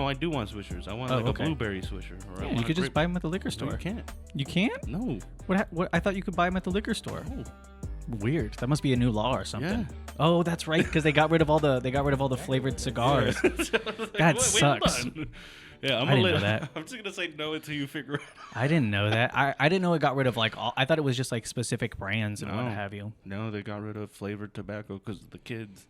I do want Swishers. I want a blueberry Swisher. Or Yeah, you could just buy them at the liquor store. No, you can't. You can't? No. What? I thought you could buy them at the liquor store. Oh. Weird. That must be a new law or something. Yeah. Oh, that's right, because they got rid of all the flavored cigars. That sucks. Yeah, I didn't know that. I'm just gonna say no until you figure it out. I didn't know that. I didn't know it got rid of like all. I thought it was just like specific brands and what have you. No, they got rid of flavored tobacco because of the kids.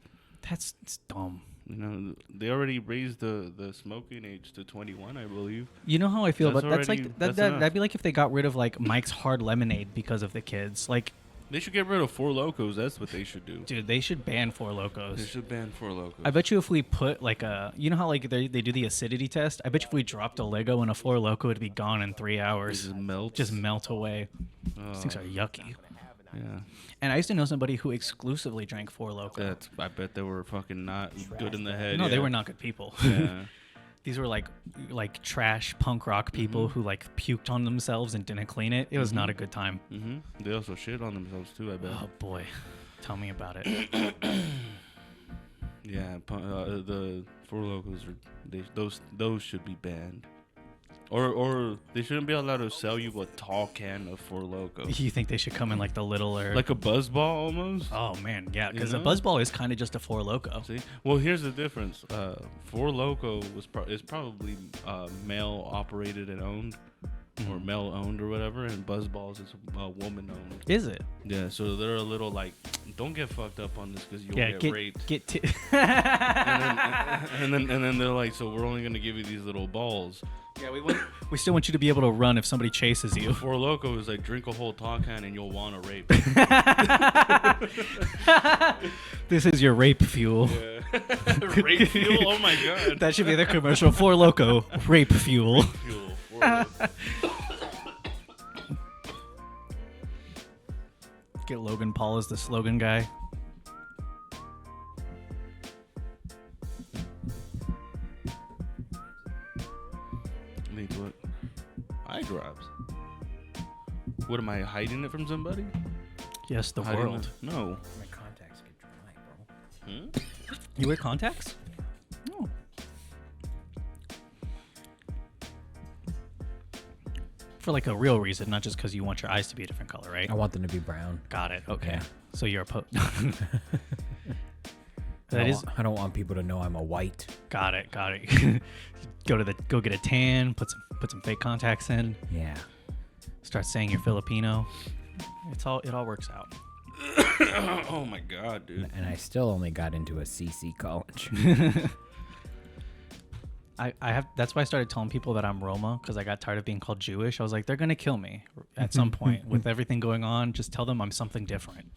That's dumb. You know, they already raised the smoking age to 21, I believe. You know how I feel about That's that'd be like if they got rid of like Mike's Hard Lemonade because of the kids. Like they should get rid of Four Locos. That's what they should do. Dude, they should ban Four Locos. They should ban Four Locos. I bet you if we put like you know how like they do the acidity test? I bet you if we dropped a Lego in a Four Loko, it'd be gone in 3 hours. Just melt away. These things are yucky. Yeah. And I used to know somebody who exclusively drank Four Loko. I bet they were fucking not good in the head. No, they were not good people. Yeah. These were like trash punk rock people who like puked on themselves and didn't clean it. It was not a good time. They also shit on themselves too, I bet. Oh boy, tell me about it. Yeah, the Four Locos those should be banned. Or they shouldn't be allowed to sell you a tall can of Four Loko. You think they should come in like the littler, like a Buzzball almost? Oh man, yeah, because a Buzzball is kind of just a Four Loko. See, well, here's the difference. Four Loko is probably male operated and owned, or male owned or whatever, and Buzzballs is woman owned. Is it? Yeah, so they're a little like, don't get fucked up on this because you'll get raped. and then they're like, so we're only gonna give you these little balls. Yeah, we still want you to be able to run if somebody chases you. Four Loko is like, drink a whole tall can and you'll want to rape. This is your rape fuel. Yeah. Rape fuel? Oh my god. That should be their commercial. Four Loko, rape fuel. Rape fuel. Four Loko. Get Logan Paul as the slogan guy. Needs what? Eye drops. What, am I hiding it from somebody? Yes, the Hiding world. it? No. My contacts get dry, bro. You wear contacts? No. For like a real reason, not just because you want your eyes to be a different color, right? I want them to be brown. Got it. Okay. Yeah. So you're a I don't want people to know I'm a white. Got it. Go get a tan. Put some fake contacts in. Yeah. Start saying you're Filipino. It all works out. Oh my god, dude. And I still only got into a CC college. I have. That's why I started telling people that I'm Roma, because I got tired of being called Jewish. I was like, they're gonna kill me at some point with everything going on. Just tell them I'm something different.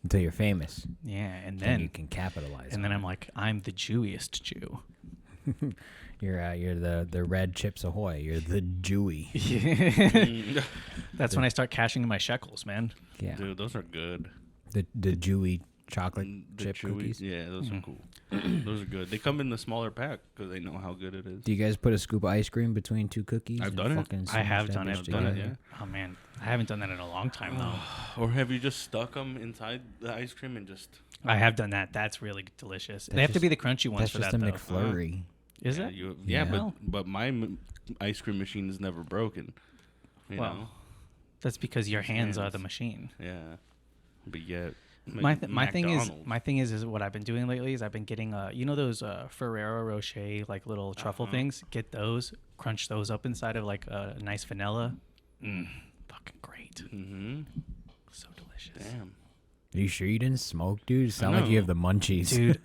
Until you're famous. Yeah, and Then then you can capitalize. and then I'm like, I'm the Jewiest Jew. You're the red Chips Ahoy. You're the Jewy. That's when I start cashing in my shekels, man. Yeah. Dude, those are good. The Jewy chocolate The chip chewy- cookies. Yeah, those are cool. Those are good. They come in the smaller pack because they know how good it is. Do you guys put a scoop of ice cream between two cookies? I've and done it. fucking I have smash that done it. bitch I've done it, together? yeah. Oh man, I haven't done that in a long time though. Or have you just stuck them inside the ice cream and just... I have done that. That's really delicious. They That's have to just- be the crunchy ones That's for just that a though. McFlurry. Is yeah, it? Yeah, Yeah. but my ice cream machine is never broken. You know? Well, that's because your hands are the machine. Yeah. But yet... My thing is what I've been doing lately is I've been getting you know those Ferrero Rocher like little truffle things. Get those, crunch those up inside of like a nice vanilla. Fucking great. Mm-hmm. So delicious. Damn. Are you sure you didn't smoke, dude? You sound like you have the munchies. Dude,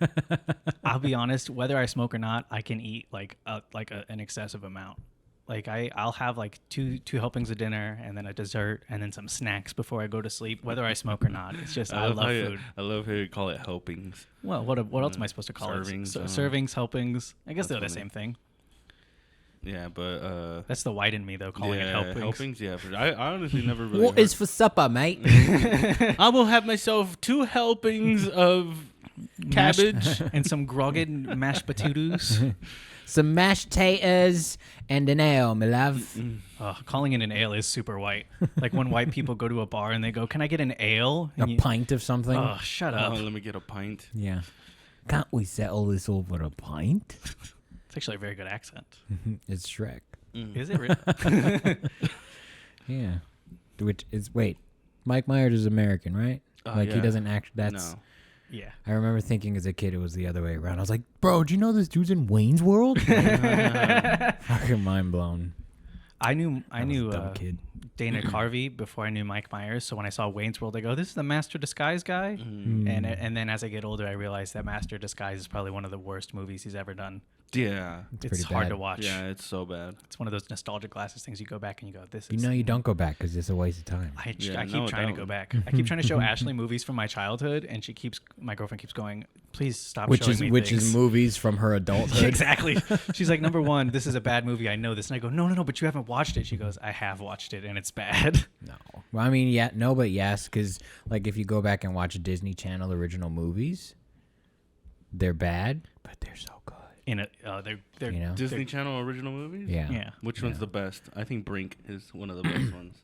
I'll be honest. Whether I smoke or not, I can eat like an excessive amount. Like I'll have like two helpings of dinner and then a dessert and then some snacks before I go to sleep, whether I smoke or not. It's just I love food. I love how you call it helpings. Well, what else am I supposed to call Servings, it? Servings, helpings. I guess That's they're the funny. same thing. Yeah, but That's the white in me though, calling it helpings. helpings. Yeah, I honestly never really. What is for supper, mate? I will have myself 2 helpings of cabbage. and some groggen mashed potatoes. Some mashed taters and an ale, my love. Calling it an ale is super white. Like when white people go to a bar and they go, "Can I get an ale?" A And pint of something. Oh, shut up. Let me get a pint. Yeah. Can't we settle this over a pint? It's actually a very good accent. It's Shrek. Is it really? Yeah. Which is Mike Myers is American, right? Like he doesn't act. That's. No. Yeah. I remember thinking as a kid it was the other way around. I was like, bro, do you know this dude's in Wayne's World? Fucking mind blown. I knew dumb kid. Dana Carvey before I knew Mike Myers. So when I saw Wayne's World, I go, "This is the Master Disguise guy." And then as I get older, I realized that Master Disguise is probably one of the worst movies he's ever done. Yeah. It's hard to watch. Yeah, it's so bad. It's one of those nostalgia glasses things. You go back and you go, "This is." You know, you don't go back because it's a waste of time. I keep trying to go back. I keep trying to show Ashley movies from my childhood, and my girlfriend keeps going, "Please stop showing me Which things." is movies from her adulthood. Exactly. She's like, "Number one, this is a bad movie. I know this." And I go, No, but you haven't watched it. She goes, "I have watched it, and it's bad." No. Well, I mean, yeah, no, but yes, because like if you go back and watch Disney Channel original movies, they're bad, but they're so good. They're You know? Disney Channel original movies? Yeah. Yeah. Which one's the best? I think Brink is one of the best ones.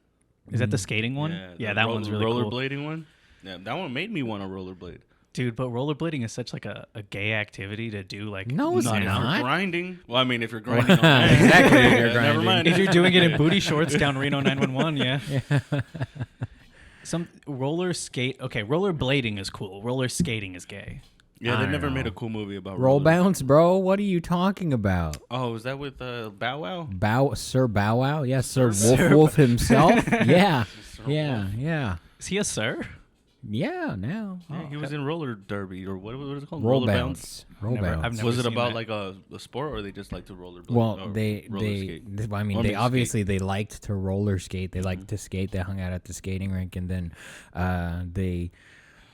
Is that the skating one? Yeah, that one's really cool. Rollerblading one? Yeah, that one made me want to rollerblade. Dude, but rollerblading is such like a gay activity to do. Like, No, it's If not. you're grinding. Well, I mean, if you're grinding on that. Exactly, if you're Never grinding. mind. if you're doing it in booty shorts down Reno 911, yeah. Some rollerblading is cool. Roller skating is gay. Yeah, I they don't never made know. a cool movie about Roll roller. bounce, bro. What are you talking about? Oh, is that with Bow Wow? Sir Bow Wow? Yes, Sir Sir Wolf himself. Yeah. Yeah. Is he a sir? Yeah, now. Yeah, he was in roller derby or what is it called? Roll Roller bounce. Roll Never- bounce. I've never Was it seen about that. like a sport or they just like to rollerblade? Well, or they roller skate? I mean, Or they skate. obviously they liked to roller skate. They liked to skate. They hung out at the skating rink, and then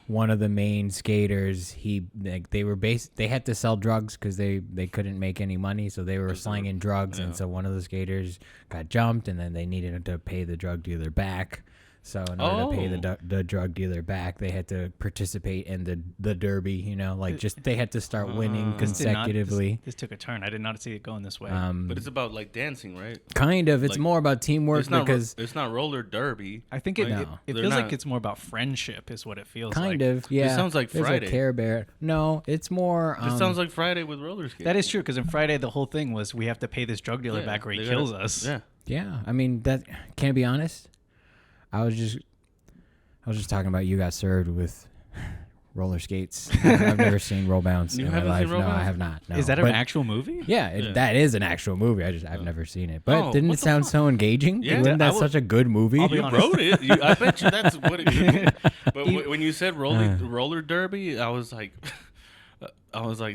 one of the main skaters, they had to sell drugs because they couldn't make any money, so they were slanging drugs, and so one of the skaters got jumped, and then they needed to pay the drug dealer back. So in order to pay the drug dealer back, they had to participate in the derby. You know, like they had to start winning consecutively. This took a turn. I did not see it going this way. But it's about like dancing, right? Kind of. It's like- more about teamwork It's not because it's not roller derby. I think it No. it They're feels like not- it's more about friendship, is what it feels kind like. of. Yeah. sounds like There's Friday. a Care Bear. No, it's more. It sounds like Friday with roller skating. That is true, because in Friday the whole thing was we have to pay this drug dealer Yeah, back or he they kills gotta- us. Yeah. Yeah, I mean that. Can I be honest? I was just talking about you got served with roller skates. I've never seen Roll Bounce You in my haven't seen life. Roll No, I Bounce? have not. No. Is that But an actual movie? Yeah, Yeah. that is an actual movie. I've never seen it. But Oh, didn't what it the sound fuck? so engaging? Yeah, Wasn't I that would- such a good movie? I'll be You honest. wrote it. I bet you that's what it But when you said roller derby, I was like,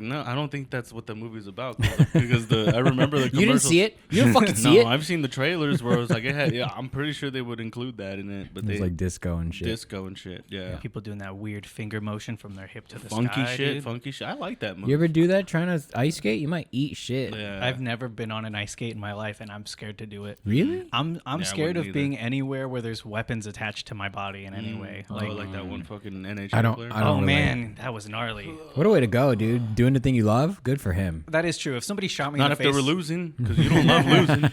no, I don't think that's what the movie's about. Because I remember the commercials. You didn't see it? You didn't fucking see No, it? I've seen the trailers where it was like, I'm pretty sure they would include that in it. But It was they like disco and shit. disco and shit. Yeah. People doing that weird finger motion from their hip to the Funky sky, shit. dude. Funky shit. I like that movie. You ever do that trying to ice skate? You might eat shit. Yeah. I've never been on an ice skate in my life, and I'm scared to do it. Really? I'm I scared of wouldn't being anywhere where there's weapons attached to my body in any way. Like that one fucking NHL I don't- player. I don't Oh relate. man, that was gnarly. What a way to go, dude. Doing the thing you love? Good for him. That is true. If somebody shot me Not in if the they face, were losing, because you don't love losing.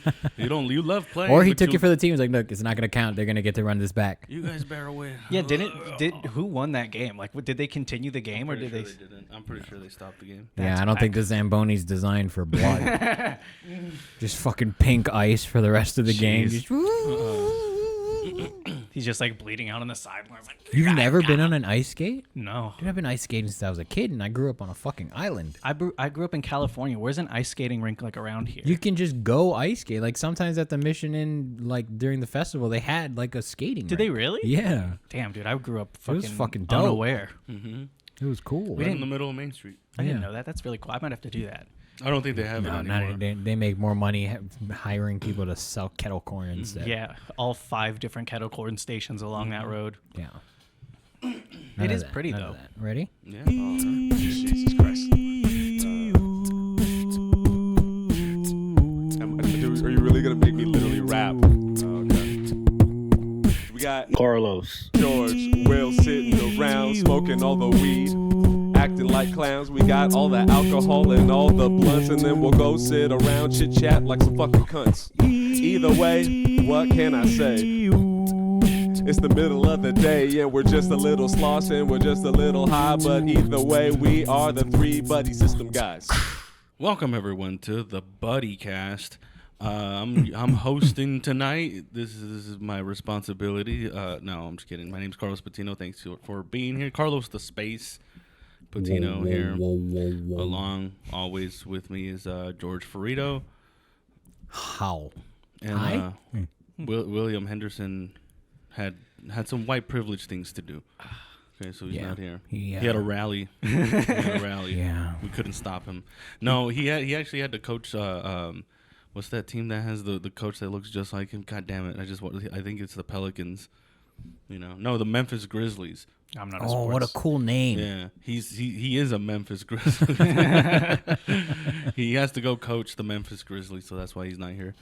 You love playing. Or he but took it for the team. He's like, look, it's not going to count. They're going to get to run this back. You guys better win. yeah, who won that game? Like, did they continue the game or did they? didn't. I'm pretty sure they stopped the game. Yeah, I don't think the Zamboni's designed for blood. Just fucking pink ice for the rest of the game. Jeez. Just- He's just like bleeding out on the sidelines. Like, You've never been on an ice skate? no. Dude, I've been ice skating since I was a kid, and I grew up on a fucking island. I grew up in California. Where's an ice skating rink like around here? You can just go ice skate. Like sometimes at the Mission Inn, like during the festival, they had like a skating. Did they rink. really? Yeah, Damn, dude, I grew up was fucking, fucking dope. unaware. it was cool. Right in the middle of Main Street. I didn't Yeah. know that. That's really cool. I might have to do that. I don't think they have it No, anymore. not, they make more money hiring people to sell kettle corn instead. Yeah, all 5 different kettle corn stations along that road. Yeah. It is pretty though. Ready? Yeah. Jesus Christ. Are you really gonna make me literally rap? Okay. We got Carlos. George, Will sitting around smoking all the weed, acting like clowns. We got all the alcohol and all the blunts, and then we'll go sit around chit chat like some fucking cunts. Either way, what can I say? It's the middle of the day and we're just a little sloss and we're just a little high, but either way we are the 3 buddy system guys. Welcome everyone to the Buddycast. I'm hosting tonight. This is my responsibility. No, I'm just kidding. My name's Carlos Patino. Thanks for being here. Carlos the Space Patino here. Along always with me is George Ferido. How? And Hi. William Henderson had some white privilege things to do. Okay, so he's not here. He had a rally. Yeah. We couldn't stop him. No, he actually had to coach. What's that team that has the coach that looks just like him? God damn it! I think it's the Pelicans. No, the Memphis Grizzlies. I'm not. Oh, what a cool name! Yeah, he is a Memphis Grizzly. He has to go coach the Memphis Grizzlies, so that's why he's not here.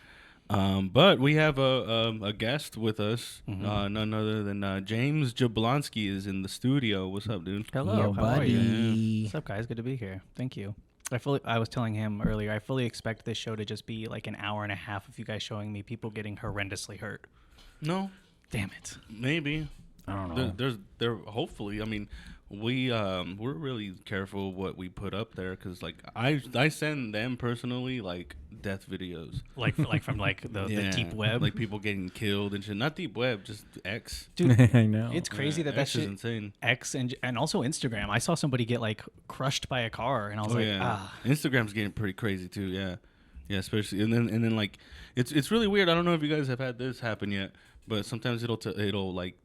But we have a guest with us, none other than James Jablonski is in the studio. What's up, dude? Hello, Yeah, how are you? buddy. What's up, guys? Good to be here. Thank you. I was telling him earlier, I fully expect this show to just be like an hour and a half of you guys showing me people getting horrendously hurt. No, Damn it. maybe. I don't know. There. Hopefully, I mean, we're really careful what we put up there because like I send them personally like death videos, like from the deep web, like people getting killed and shit. Not deep web, just X. dude. I know. It's crazy that X is shit. insane. X and also Instagram. I saw somebody get like crushed by a car, and I was Instagram's getting pretty crazy too. Yeah, especially and then like it's really weird. I don't know if you guys have had this happen yet, but sometimes it'll like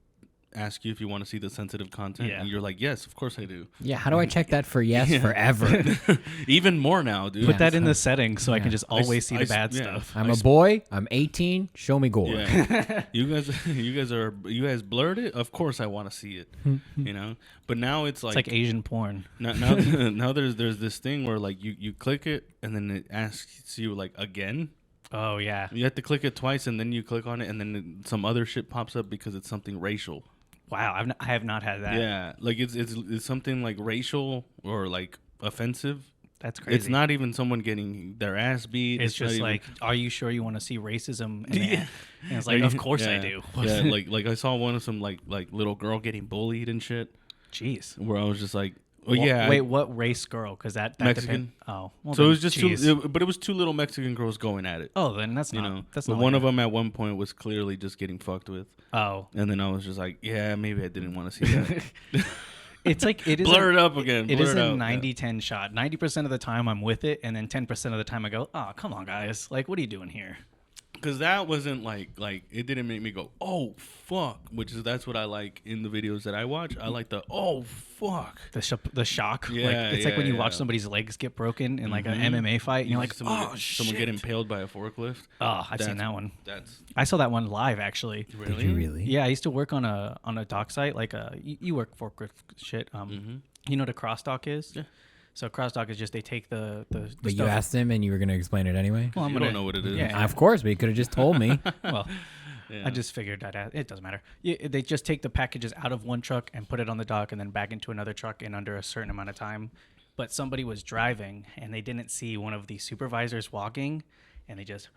ask you if you want to see the sensitive content, and you're like, yes, of course I do. Yeah, how do I check that for yes forever? Even more now, dude. Put that in the settings so I can just always see the bad stuff. I'm a boy. I'm 18. Show me gore. Yeah. you guys blurred it. Of course I want to see it. But now it's It's like Asian porn. Now there's this thing where like you click it and then it asks you like again. Oh yeah. You have to click it twice and then you click on it and then some other shit pops up because it's something racial. Wow, I have not had that. Yeah, like it's something like racial or like offensive. That's crazy. It's not even someone getting their ass beat. It's just like, are you sure you want to see racism? And it's like, of course I do. Yeah, like I saw one of some like little girl getting bullied and shit. Jeez. Where I was just like, Wait, what race girl? Because that Mexican. Oh, well, so it was just it was two little Mexican girls going at it. Oh, then that's not. That's but not. One of them at one point was clearly just getting fucked with. Oh. And then I was just like, yeah, maybe I didn't want to see that. It's like it is. Blur it up again. It is a 90-10 shot. 90% of the time I'm with it, and then 10% of the time I go, oh, come on, guys. Like, what are you doing here? Because that wasn't like it didn't make me go, oh fuck, that's what I like in the videos that I watch. I like the oh fuck, the shock. Yeah, it's like when you watch somebody's legs get broken in like an MMA fight, and you're like, someone get impaled by a forklift. Oh, I've seen that one. I That's saw that one live actually. really? Did you really? Yeah, I used to work on a dock site. Like you work forklift shit. You know what a cross dock is? Yeah. So cross dock is just they take the But you stuff. asked him and you were going to explain it anyway? Well, You don't know what it is. Yeah. Of course, but you could have just told me. Well, Yeah. I just figured that it doesn't matter. They just take the packages out of one truck and put it on the dock and then back into another truck in under a certain amount of time. But somebody was driving and they didn't see one of the supervisors walking, and they just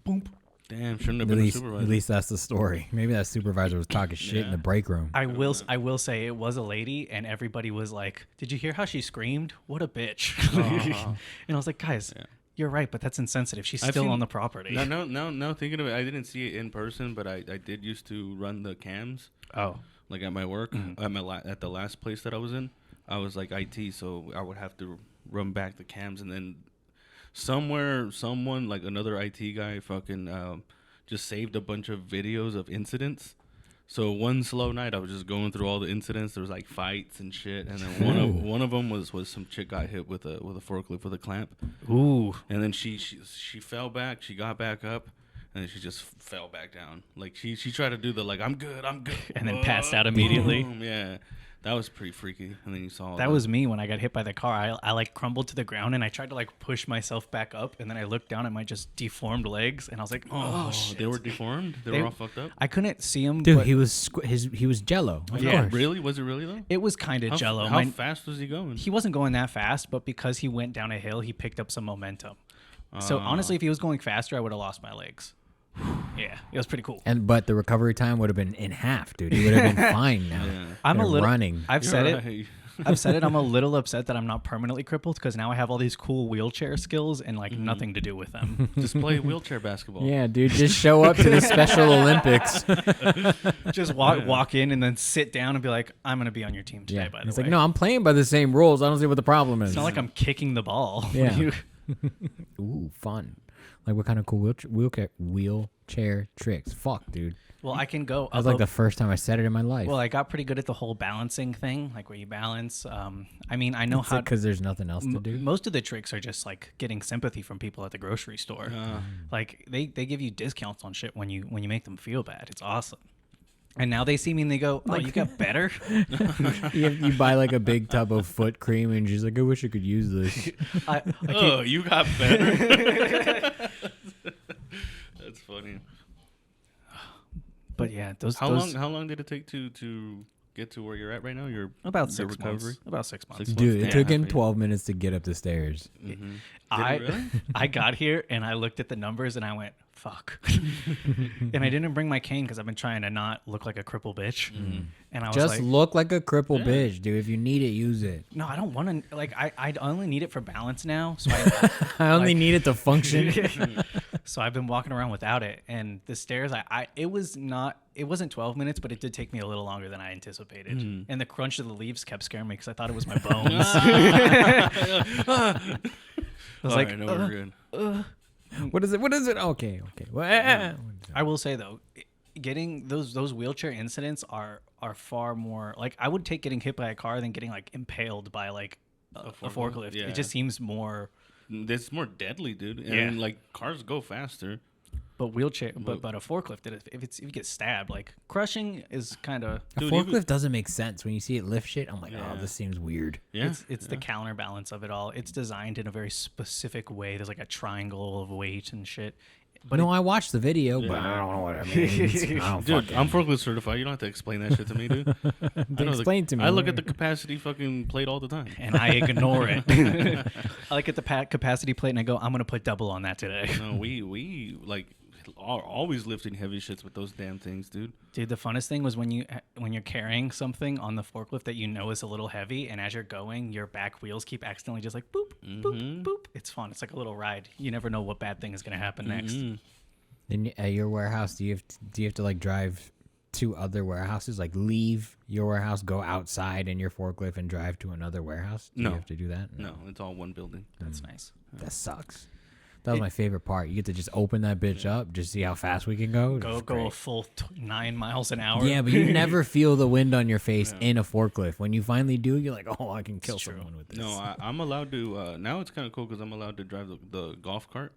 boom. Damn, shouldn't have At been a least, supervisor. at least that's the story. Maybe that supervisor was talking shit in the break room. I will say it was a lady, and everybody was like, "Did you hear how she screamed? What a bitch!" And I was like, "Guys, you're right, but that's insensitive. She's still on the property." No, thinking of it, I didn't see it in person, but I did used to run the cams. Oh, Like at my work, at the last place that I was in, I was like IT, so I would have to run back the cams, and then someone like another IT guy fucking just saved a bunch of videos of incidents. So one slow night, I was just going through all the incidents. There was like fights and shit, and then one of them was some chick got hit with a forklift with a clamp. ooh, And then she fell back. She got back up, and then she just fell back down. Like she tried to do the like I'm good, and then passed out immediately. Boom. Yeah, that was pretty freaky. And then you saw That was me when I got hit by the car. I like crumbled to the ground, and I tried to like push myself back up, and then I looked down at my just deformed legs, and I was like, oh shit. They were deformed. They were all fucked up. I couldn't see him, Dude, but he was Jello. Of Yeah. course. Really? Was it really though? it was kind of jello. How fast was he going? He wasn't going that fast, but because he went down a hill, he picked up some momentum. So honestly, if he was going faster, I would have lost my legs. Yeah, it was pretty cool. But the recovery time would have been in half, dude. He would have been fine now. Yeah. I'm a little running. I've You're said right. it. I've said it. I'm a little upset that I'm not permanently crippled because now I have all these cool wheelchair skills and like nothing to do with them. Just play wheelchair basketball. Yeah, dude, just show up to the Special Olympics. Just walk in and then sit down and be like, I'm going to be on your team today, by the way. It's like, no, I'm playing by the same rules. I don't see what the problem is. It's not like I'm kicking the ball. Yeah. Ooh, fun. Like, what kind of cool wheelchair tricks? Fuck, dude. Well, I can go. That was like the first time I said it in my life. Well, I got pretty good at the whole balancing thing, like where you balance. I mean, I know it's how. Because there's nothing else to do. Most of the tricks are just like getting sympathy from people at the grocery store. Like they give you discounts on shit when you make them feel bad. It's awesome. And now they see me and they go, "Oh, you got better." You buy like a big tub of foot cream and she's like, "I wish I could use this." You got better. That's funny. But yeah, How long did it take to get to where you're at right now? Your about your 6 months. About 6 months. Dude, it Damn. took him 12 minutes to get up the stairs. Mm-hmm. I got here and I looked at the numbers and I went, fuck. And I didn't bring my cane because I've been trying to not look like a cripple bitch. And I was Just like, look like a crippled bitch, dude. If you need it, use it. no, I don't want to. Like, I only need it for balance now. So I only need it to function. So I've been walking around without it. And the stairs, it wasn't 12 minutes, but it did take me a little longer than I anticipated. And the crunch of the leaves kept scaring me because I thought it was my bones. I was like, no, we're good. What is it? What is it? Okay. Well, I will say though, getting those wheelchair incidents are far more like I would take getting hit by a car than getting like impaled by like a forklift. Yeah. It just seems more. It's more deadly, dude. Yeah. And like cars go faster. But wheelchair, but a forklift, if you get stabbed, like crushing is kind of. a forklift doesn't make sense when you see it lift shit. I'm like, oh, this seems weird. Yeah, It's the counterbalance of it all. It's designed in a very specific way. There's like a triangle of weight and shit. But I watched the video, but I don't know what it means. I don't dude, fucking- I'm forklift certified. You don't have to explain that shit to me, dude. Explain to me. I look at the capacity fucking plate all the time. and I ignore it. I look at the capacity plate and I go, I'm gonna put double on that today. No, we like are always lifting heavy shits with those damn things, dude. Dude, the funnest thing was when you're carrying something on the forklift that you know is a little heavy, and as you're going, your back wheels keep accidentally just like boop, boop, boop. It's fun. It's like a little ride. You never know what bad thing is gonna happen next. In at your warehouse, do you have to like drive to other warehouses, like leave your warehouse, go outside in your forklift, and drive to another warehouse? Do No. you have to do that? No, it's all one building. That's nice. That sucks. That was my favorite part. You get to just open that bitch up, just see how fast we can go. Go a Great. full 9 miles an hour. Yeah, but you never feel the wind on your face in a forklift. When you finally do, you're like, oh, I can kill someone with this. No, I'm allowed to. Now it's kind of cool because I'm allowed to drive the golf cart.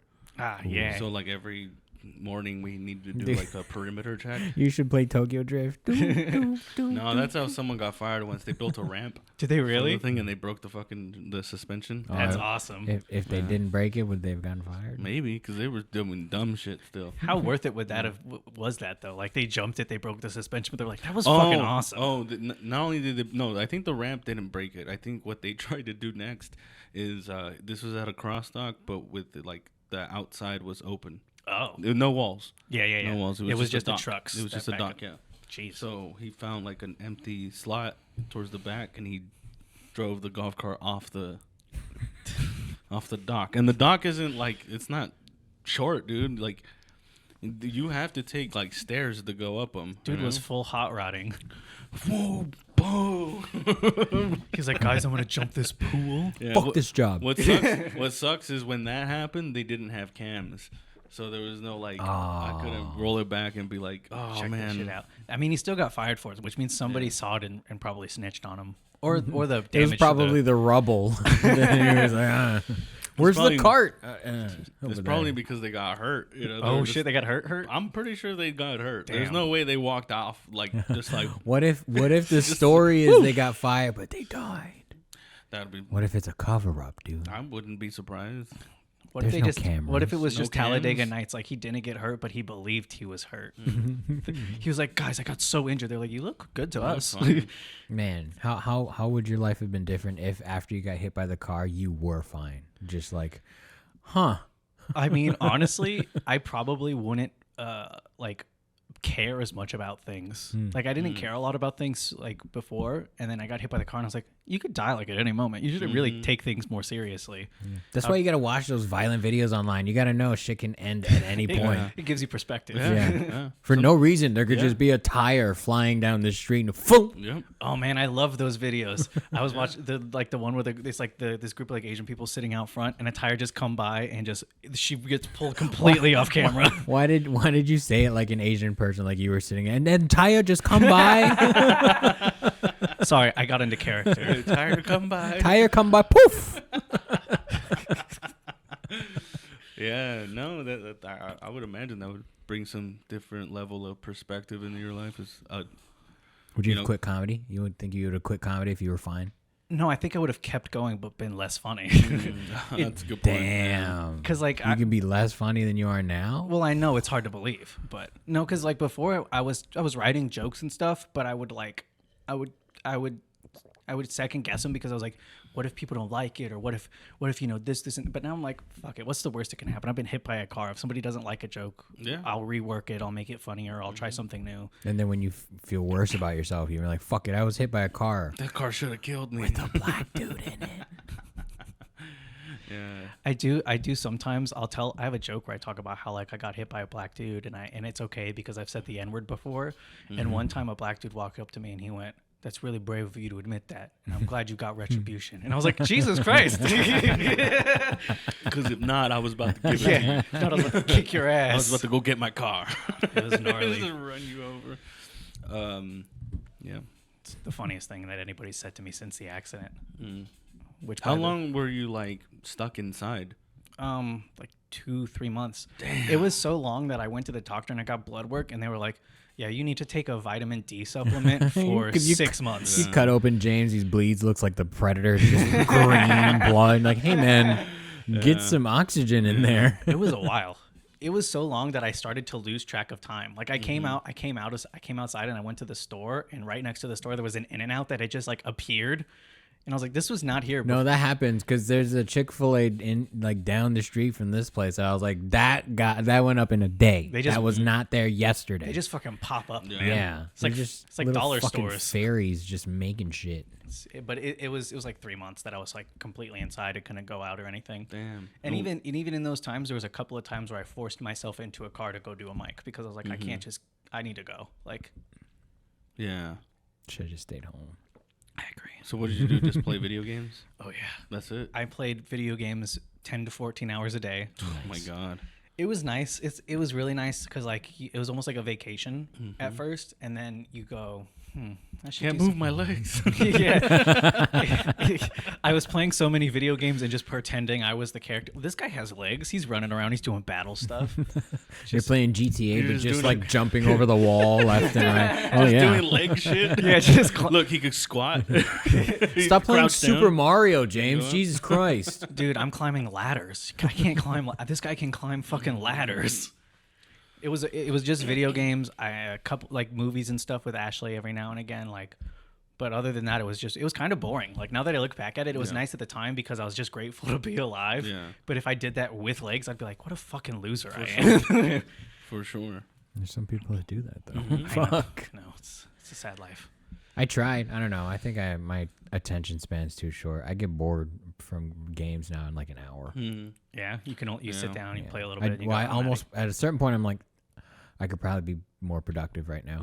Yeah. So like every morning we need to do like a perimeter check. You should play Tokyo Drift. No, that's how someone got fired once. They built a ramp. Did they for really? the thing and they broke the suspension. That's awesome. If they didn't break it, would they have gotten fired? Maybe because they were doing dumb shit still. How worth it would that have was that though? Like they jumped it, they broke the suspension, but they're like, that was fucking awesome. Not only did they, no, I think the ramp didn't break it. I think what they tried to do next is this was at a crossdock, but with the outside was open. Oh. No walls. Yeah. No walls. It was just a the dock. trucks. It was that just a back dock, up. yeah. Jeez. So he found like an empty slot towards the back, and he drove the golf cart off the dock. And the dock isn't like, it's not short, dude. Like you have to take like stairs to go up them. Dude was full hot rodding. Whoa, boom. He's like, guys, I'm gonna jump this pool. Yeah, Fuck this job. What sucks is when that happened, they didn't have cams. So there was no like, I couldn't roll it back and be like, oh Check man. this shit out. I mean, he still got fired for it, which means somebody saw it and probably snitched on him. Or the It was damage. probably the rubble. Then he was like, where's probably- the cart? It's Over probably there. because they got hurt. You know, Oh shit, they got hurt. I'm pretty sure they got hurt. There's Damn. no way they walked off like just like What if the story is they got fired but they died? that'd be. What if it's a cover up, dude? I wouldn't be surprised. What if There's they no just? cameras. What if it was No just Talladega cams? Nights? Like he didn't get hurt, but he believed he was hurt. He was like, "Guys, I got so injured." They're like, "You look good to That's us." fine. Man, how would your life have been different if after you got hit by the car you were fine? Just like, huh? I mean, honestly, I probably wouldn't like care as much about things. Like I didn't care a lot about things like before, and then I got hit by the car, and I was like, you could die like at any moment. You should really take things more seriously. That's why you gotta watch those violent videos online. You gotta know shit can end at any point. It gives you perspective. Yeah. For no reason, there could just be a tire flying down the street and Yep. Oh man, I love those videos. I was watching the one where it's like this group of like Asian people sitting out front, and a tire just come by and she gets pulled completely off camera. Why did you say it like an Asian person, like you were sitting and then tire just come by? Sorry, I got into character. Tire come by. Tire come by, poof. Yeah, no, I would imagine that would bring some different level of perspective into your life. Would you have quit comedy? You would think you would have quit comedy if you were fine? No, I think I would have kept going, but been less funny. That's a good point. Damn. Because like you can be less funny than you are now. Well, I know it's hard to believe, but no, because like before I was writing jokes and stuff, but I would second guess them because I was like, what if people don't like it, or what if this and, but now I'm like, fuck it, what's the worst that can happen? I've been hit by a car. If somebody doesn't like a joke, I'll rework it, I'll make it funnier, I'll try something new. And then when you feel worse about yourself, you're like, fuck it, I was hit by a car. That car should have killed me. With a black dude in it. Yeah. I do sometimes. I have a joke where I talk about how like I got hit by a black dude and it's okay because I've said the N-word before. And one time a black dude walked up to me and he went, "That's really brave of you to admit that. And I'm glad you got retribution." And I was like, Jesus Christ. Because if not, I was about to give it to you. I was about to kick your ass. I was about to go get my car. It was gnarly. Just run you over. Yeah. It's the funniest thing that anybody's said to me since the accident. How long were you like stuck inside? Like 2-3 months. Damn. It was so long that I went to the doctor and I got blood work and they were like, yeah, you need to take a vitamin D supplement for 6 months. You cut open James, he bleeds, looks like the Predator, just green blood. Like, hey man, get some oxygen in there. It was a while. It was so long that I started to lose track of time. Like I came outside and I went to the store, and right next to the store there was an In-N-Out that had just like appeared. And I was like, this was not here before. No, that happens because there's a Chick-fil-A in like down the street from this place. I was like, that went up in a day. That was not there yesterday. They just fucking pop up. Yeah. It's like dollar fucking stores. fairies just making shit. But it was like 3 months that I was like completely inside. I couldn't go out or anything. Damn. And even in those times, there was a couple of times where I forced myself into a car to go do a mic because I was like, I need to go. Like, yeah. Should have just stayed home. I agree. So what did you do? Just play video games? Oh yeah, that's it. I played video games 10 to 14 hours a day. Oh my god. It was nice. It was really nice because like it was almost like a vacation at first, and then you go, I can't move my legs. Yeah. I was playing so many video games and just pretending I was the character. This guy has legs. He's running around. He's doing battle stuff. You're playing GTA, but just like jumping over the wall left and right. Oh yeah, doing leg shit. Yeah, just look. He could squat. Stop playing Super down. Mario, James. Jesus Christ, dude! I'm climbing ladders. I can't climb. This guy can climb fucking ladders. It was just video games. A couple like movies and stuff with Ashley every now and again. Like, but other than that, it was kind of boring. Like now that I look back at it, it was nice at the time because I was just grateful to be alive. Yeah. But if I did that with legs, I'd be like, what a fucking loser I am. For sure. There's some people that do that though. Mm-hmm. Fuck. No, it's a sad life. I tried. I don't know. I think my attention span's too short. I get bored from games now in like an hour. Yeah, you sit down, you play a little bit. I almost at a certain point I'm like, I could probably be more productive right now.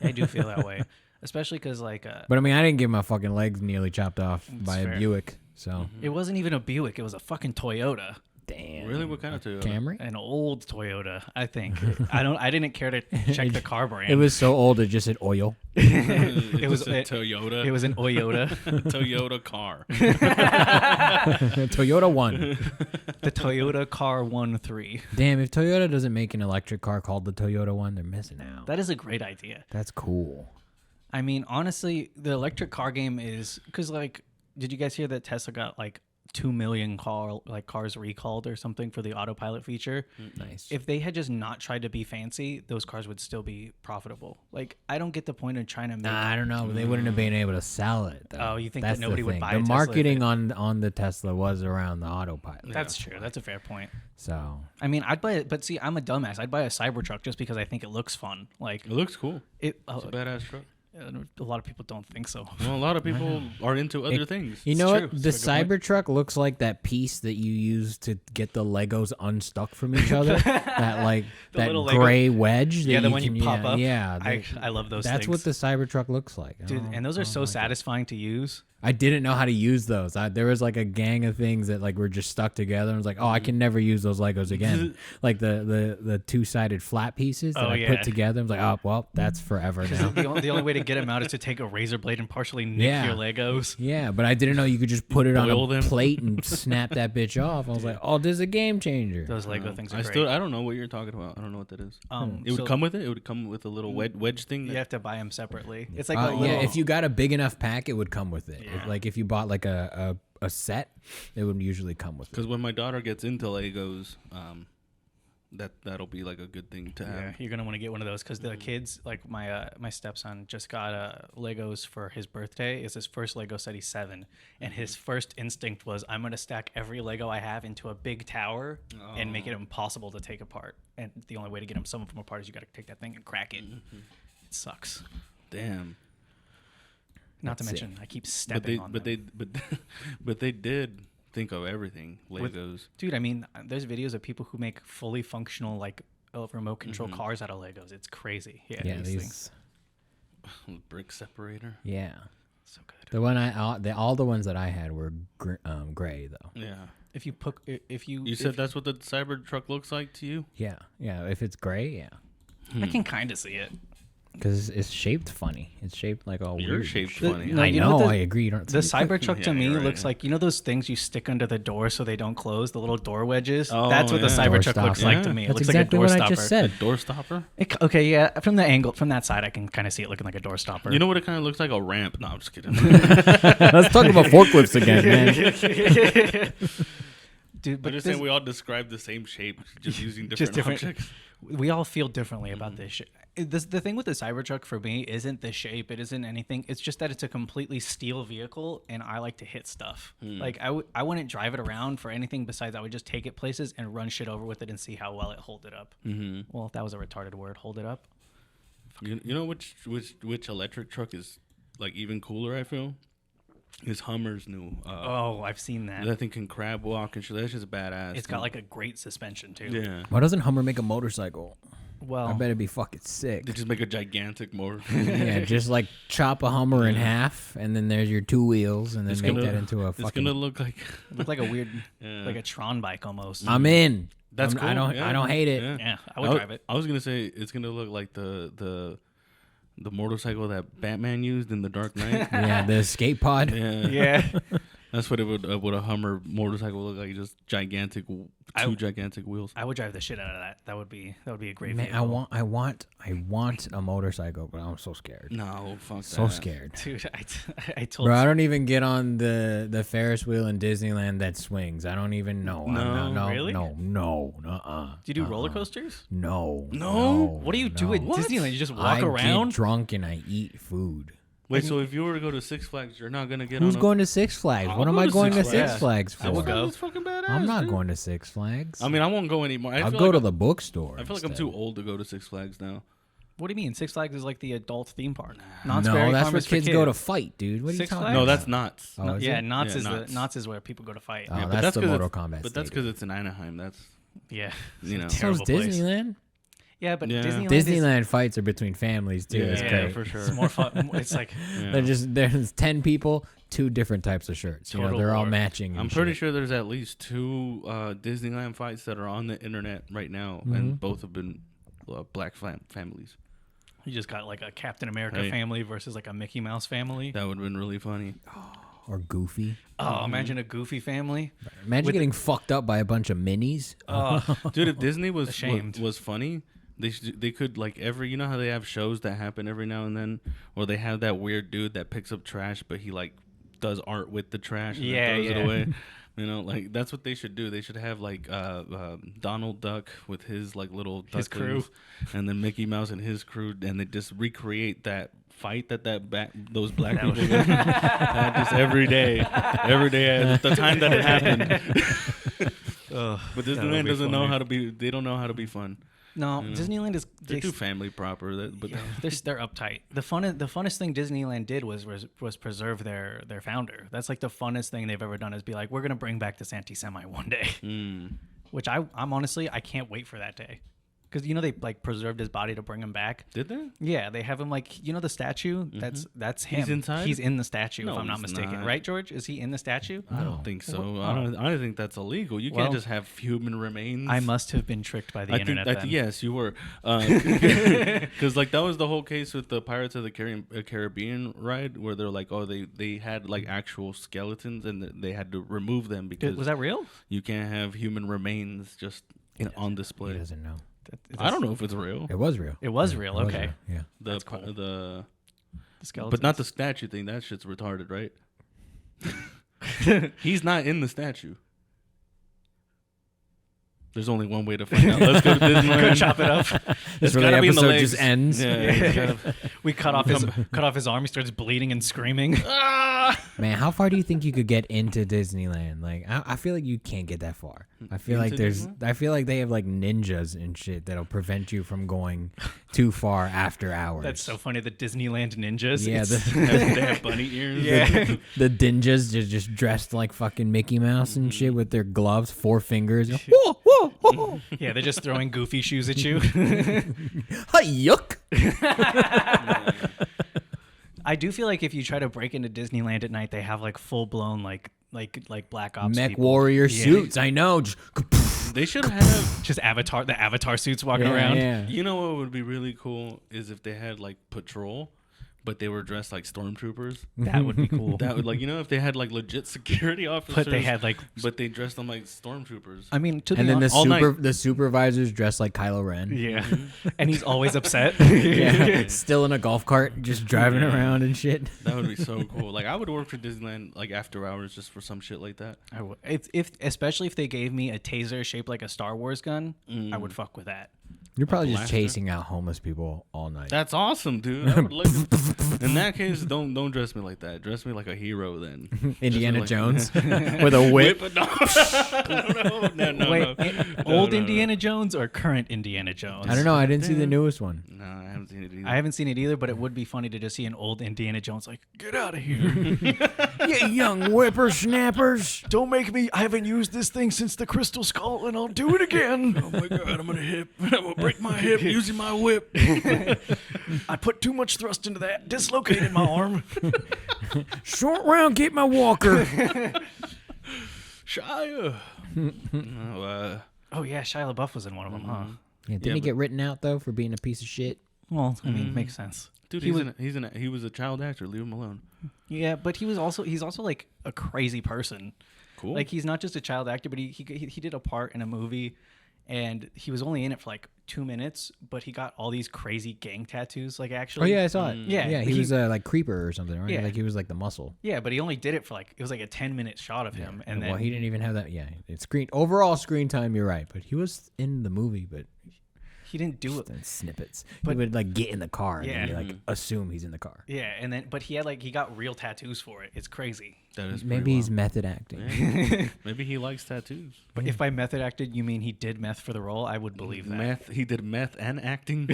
I do feel that way, especially because like. But I mean, I didn't get my fucking legs nearly chopped off by fair. a Buick, so. It wasn't even a Buick. It was a fucking Toyota. Damn. Really? What kind of Toyota? Camry? An old Toyota, I think. I didn't care to check the car brand. It was so old it just said oil. It was a Toyota. It was an Toyota. Toyota car. Toyota 1. The Toyota Car 1-3. Damn, if Toyota doesn't make an electric car called the Toyota 1, they're missing out. That is a great idea. That's cool. I mean, honestly, the electric car game is because like, did you guys hear that Tesla got like 2 million cars recalled or something for the autopilot feature? Nice. If they had just not tried to be fancy, those cars would still be profitable. Like, I don't get the point of trying to make. I don't know. They wouldn't have been able to sell it, though. Oh, you think That's that nobody the would thing. buy the a Tesla? marketing on the Tesla was around the autopilot. That's true. That's a fair point. So I mean, I'd buy it, but see, I'm a dumbass. I'd buy a Cybertruck just because I think it looks fun. Like, It looks cool. it's It's a badass truck. A lot of people don't think so. Well, a lot of people are into other things. You know true. what? The That's a good Cybertruck looks like that piece that you use to get the Legos unstuck from each other. that like The that little Lego- gray wedge. That Yeah, the you one you can- pop up. Yeah, I love those That's things. what the Cybertruck looks like. Dude, and those are so satisfying to use. I didn't know how to use those. There was like a gang of things that like were just stuck together. I was like, oh, I can never use those Legos again. Like the two-sided flat pieces that Oh, I yeah. put together. I was like, oh, well, that's forever now. The only way to get them out is to take a razor blade and partially nick Yeah. your Legos. Yeah, but I didn't know you could just put it on Boil a them. plate and snap that bitch off. I was like, oh, this is a game changer. Those Lego things are I great. don't know what you're talking about. I don't know what that is. It would So come with it. It would come with a little wedge thing. You that- have to buy them separately. It's like a Yeah, little. if you got a big enough pack, it would come with it. Yeah. Like if you bought like a set, it would usually come with it. Because when my daughter gets into Legos, that'll be like a good thing to Yeah, have. you're gonna want to get one of those because the kids, like my stepson, just got Legos for his birthday. It's his first Lego set. He's 7, and his first instinct was, I'm gonna stack every Lego I have into a big tower and make it impossible to take apart. And the only way to get some of them apart is you got to take that thing and crack it. It sucks. Damn. Not to That's mention, I keep stepping on them. But they did think of everything. Legos. Dude, I mean, there's videos of people who make fully functional like remote control cars out of Legos. It's crazy. Yeah, Yeah, these things. Brick separator. Yeah, So good. the one all the ones that I had were gray though. Yeah. If you You said that's what the Cybertruck looks like to you? Yeah, if it's gray, yeah, I can kind of see it. because it's shaped funny. It's shaped like all You're weird. shaped The- funny. no, I you know know. what I agree. You don't The see- Cybertruck to Yeah, me you're looks right. like, you know those things you stick under the door so they don't close, the little door wedges? Oh, That's what the yeah. Cybertruck Door looks stopper. like to me. It That's looks exactly like a door what stopper. I just said. Door stopper? Okay, yeah, from the angle, from that side, I can kind of see it looking like a door stopper. You know what it kind of looks like? A ramp. No, I'm just kidding. Let's talk about forklifts again, man. Dude, I'm but just this- saying we all describe the same shape, just using different, different- objects. we all feel differently about this shit. The thing with the Cybertruck for me isn't the shape, it isn't anything. It's just that it's a completely steel vehicle, and I like to hit stuff. Like I wouldn't drive it around for anything besides I would just take it places and run shit over with it and see how well it hold it up. Well, if that was a retarded word, hold it up. You know which electric truck is like even cooler? I feel is Hummer's new. Oh, I've seen that. That thing can crab walk and shit. That's just badass. It's got like a great suspension too. yeah. Why doesn't Hummer make a motorcycle? Well, I bet it'd be fucking sick. They just make a gigantic motor. Yeah, just like chop a Hummer in half, and then there's your 2 wheels, and then It's make gonna- that into a It's fucking. gonna look like. it looked like a weird, Yeah. like a Tron bike almost. I'm in. That's I cool. don't. Yeah. I don't hate it. Yeah. Yeah, I would drive it. I was gonna say it's gonna look like the motorcycle that Batman used in The Dark Knight. Yeah, the skate pod. Yeah. Yeah. That's what it would a Hummer motorcycle look like. Just gigantic, two gigantic wheels. I would drive the shit out of that. That would be a great Man, vehicle. I want a motorcycle, but I'm so scared. No, fuck So that. scared. Dude, I told Bro, I don't even get on the Ferris wheel in Disneyland that swings. I don't even know. No, really? No. Do you do roller coasters? No. What do you do at Disneyland? You just walk I around? get drunk and I eat food. Wait, so if you were to go to Six Flags, you're not gonna get Who's on. going to Six Flags? I'll What am go I to going to Six Six Flags. Flags for? I would go. It's fucking badass. I'm not dude. going to Six Flags. I mean, I won't go anymore. I'll feel go like to the bookstore. I feel like I'm too old to go to Six Flags now. What do you mean? Six Flags is like the adult theme park. No, Knott's Berry that's Farm where is for kids go to fight, dude. What are you Six talking Flags? about? No, that's Knott's. Oh, is Yeah, it? Knott's Yeah, is Knott's. Knott's is where people go to fight. Oh, Yeah, that's the 'cause Mortal it's- Kombat But that's Stadium. because it's in Anaheim. That's Yeah. you know. So is terrible place. Disneyland. Yeah, but Yeah. Disneyland, Disneyland fights are between families too. Yeah, It's yeah, great. for sure. It's more fun. It's like Yeah. There's 10 people, 2 different types of shirts. You know, Total they're all war. matching. and I'm pretty shit. sure there's at least 2 Disneyland fights that are on the internet right now, and both have been black families. you just got like a Captain America Hey. family versus like a Mickey Mouse family. That would have been really funny. Or Goofy. Oh, imagine a Goofy family. Imagine With getting fucked up by a bunch of minis. Oh, Dude, if Disney was Ashamed. was funny, they could like you know how they have shows that happen every now and then, or they have that weird dude that picks up trash, but he like does art with the trash and Yeah, then throws yeah. it away. You know, like that's what they should do. They should have like Donald Duck with his like little His crew. ducklings, and then Mickey Mouse and his crew, and they just recreate that fight those black people had just every day at the time that it happened. Ugh, But that would Disneyland be doesn't know funny. how to be. They don't know how to be fun. No, You know? Disneyland is They're too family proper. But they're uptight. The funnest thing Disneyland did was preserve their founder. That's like the funnest thing they've ever done is be like, we're gonna bring back this anti-Semite one day, which I'm honestly I can't wait for that day. Because they like preserved his body to bring him back. Did they? Yeah, they have him like the statue. That's him. He's inside? He's in the statue. No, if I'm not he's mistaken, not. right, George? Is he in the statue? I don't think so. Well, I don't think that's illegal. You well, can't just have human remains. I must have been tricked by the internet. Then. Yes, you were. Because like that was the whole case with the Pirates of the Caribbean ride, where they're like, oh, they had like actual skeletons and they had to remove them because Was that real? you can't have human remains just on He display. doesn't know. I don't know if it's real. It was real. It was real. It was Okay. real, Yeah. The cool. the The skeleton. but not the statue thing. That shit's retarded, right? He's not in the statue. There's only one way to find out. Let's go to Disneyland. Go chop it up. This gotta really be in the episode legs. just ends. Yeah, it's gotta- We cut off his arm. He starts bleeding and screaming. Man, how far do you think you could get into Disneyland? Like, I feel like you can't get that far. I feel like Into I feel like they have like ninjas and shit that'll prevent you from going too far after hours. That's so funny. The Disneyland ninjas. Yeah, It's- they have bunny ears. yeah. the ninjas just dressed like fucking Mickey Mouse and shit with their gloves, 4 fingers. Yeah, they're just throwing goofy shoes at you. Hi, yuck. I do feel like if you try to break into Disneyland at night, they have like full blown like Black Ops Mech people. warrior Yeah. suits. I know. Just, They should have. Just the Avatar suits walking Yeah, around. yeah. You know what would be really cool is if they had like patrol, but they were dressed like stormtroopers. That would be cool. That would if they had like legit security officers, But they had like, but they dressed them like stormtroopers. I mean, to and be then honest, all night. the supervisors dressed like Kylo Ren. yeah, and he's always upset. Yeah. Still in a golf cart, just driving around and shit. That would be so cool. Like I would work for Disneyland like after hours just for some shit like that. I would, especially if they gave me a taser shaped like a Star Wars gun, I would fuck with that. You're probably just blaster? chasing out homeless people all night. That's awesome, dude. I would like in that case, don't dress me like that. Dress me like a hero then. Indiana like- Jones with a whip. No. Wait, No. old No. Indiana Jones or current Indiana Jones? I don't know. I didn't see the newest one. No, I haven't seen it either. I haven't seen it either, but it would be funny to just see an old Indiana Jones like, get out of here. You young whippersnappers. Don't make me. I haven't used this thing since the Crystal Skull, and I'll do it again. Oh my god, I'm gonna break my hip using my whip. I put too much thrust into that, dislocated my arm. Short round, get my walker. Shia. Oh yeah, Shia LaBeouf was in one of them, huh? Yeah, didn't Yeah, he but- get written out though for being a piece of shit? Well, I mean, makes sense. Dude, He he was a child actor. Leave him alone. Yeah, but he's also like a crazy person. Cool. Like he's not just a child actor, but he did a part in a movie, and he was only in it for like 2 minutes, but he got all these crazy gang tattoos. Like Oh actually, yeah, I saw it. Yeah, yeah. he- He was like Creeper or something, right? Yeah. Like he was like the muscle. yeah, but he only did it for like it was like a 10-minute shot of him, and then well, he didn't even have that. Yeah, it's overall screen time. You're right, but he was in the movie, but he didn't do it. then snippets. But- he would like get in the car and Yeah. then you like assume he's in the car. Yeah, and then but he got real tattoos for it. It's crazy. That is Maybe he's method acting. Yeah. Maybe he likes tattoos. But if by method acted you mean he did meth for the role, I would believe that. Meth. He did meth and acting.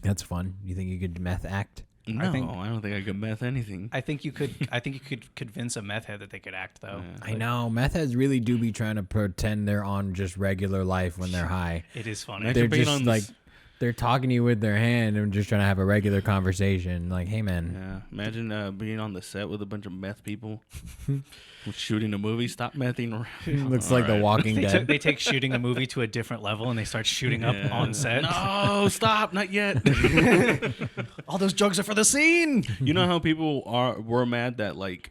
That's fun. You think you could meth act? No, I don't think I could meth anything. I think you could convince a meth head that they could act though. I know meth heads really do be trying to pretend they're on just regular life when they're high. It is funny. Imagine They're being just on like s- they're talking to you with their hand and just trying to have a regular conversation. Like, hey man, Yeah, imagine being on the set with a bunch of meth people shooting a movie. Stop mething around. looks like The Alright. Walking Dead. They take shooting a movie to a different level and they start shooting up Yeah. on set. No, stop, not yet. All those drugs are for the scene. You know how people were mad that like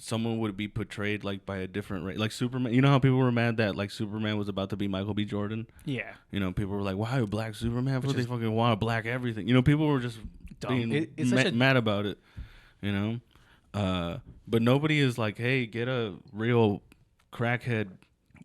someone would be portrayed like by a different race, like Superman. You know how people were mad that like Superman was about to be Michael B. Jordan. Yeah. You know, people were like, "Why a black Superman? What they fucking want a black everything?" You know, people were just Dumb. being It's such a- mad about it. You know, but nobody is like, "Hey, get a real crackhead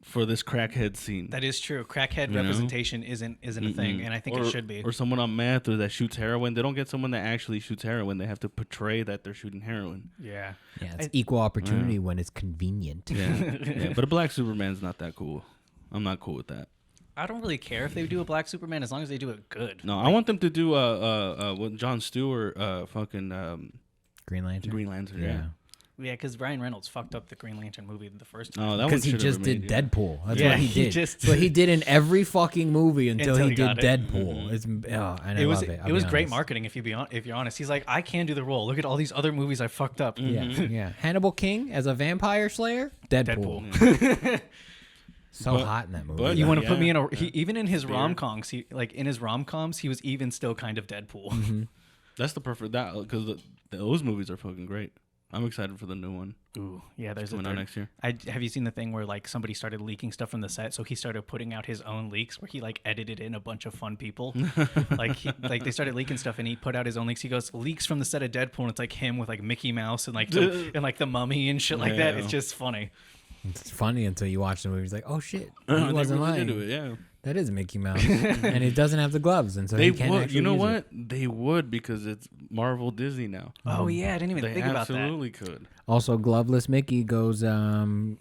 for this crackhead scene." That is true. Crackhead You know? representation isn't a thing, and I think it should be. Or someone on meth or that shoots heroin. They don't get someone that actually shoots heroin. They have to portray that they're shooting heroin. Yeah. Yeah, it's equal opportunity when it's convenient. Yeah, yeah. But a black Superman's not that cool. I'm not cool with that. I don't really care if they do a black Superman as long as they do it good. No, I want them to do what Jon Stewart Green Lantern. Green Lantern. Yeah. Yeah, because Ryan Reynolds fucked up the Green Lantern movie the first time. Oh, that Because one he just should've did been made, Deadpool. That's Yeah, what he he did. just- But he did in every fucking movie until he did he got it. Deadpool. It's and I was love it. I'll it was be great honest. marketing if you're honest. He's like, I can do the role. Look at all these other movies I fucked up. Yeah, yeah. Hannibal King as a vampire slayer. Deadpool. Deadpool. So hot in that movie. but You want to put me in Yeah. even in his Beard. rom-coms, in his rom-coms, he was even still kind of Deadpool. That's the perfect because those movies are fucking great. I'm excited for the new one Ooh, yeah. There's a coming out third. next year. Have you seen the thing where like somebody started leaking stuff from the set, so he started putting out his own leaks where he like edited in a bunch of fun people, like they started leaking stuff and he put out his own leaks. He goes leaks from the set of Deadpool, and it's like him with like Mickey Mouse and like the Mummy and shit like that. Yeah. It's just funny. It's funny until you watch the movie. It's like, oh shit, he They wasn't really lying. did do it, yeah. That is Mickey Mouse, and he doesn't have the gloves, and so They he can't would. actually You know use what? They would because it's Marvel Disney now. Oh yeah, I didn't even They think about that. absolutely could. It. Also, gloveless Mickey goes.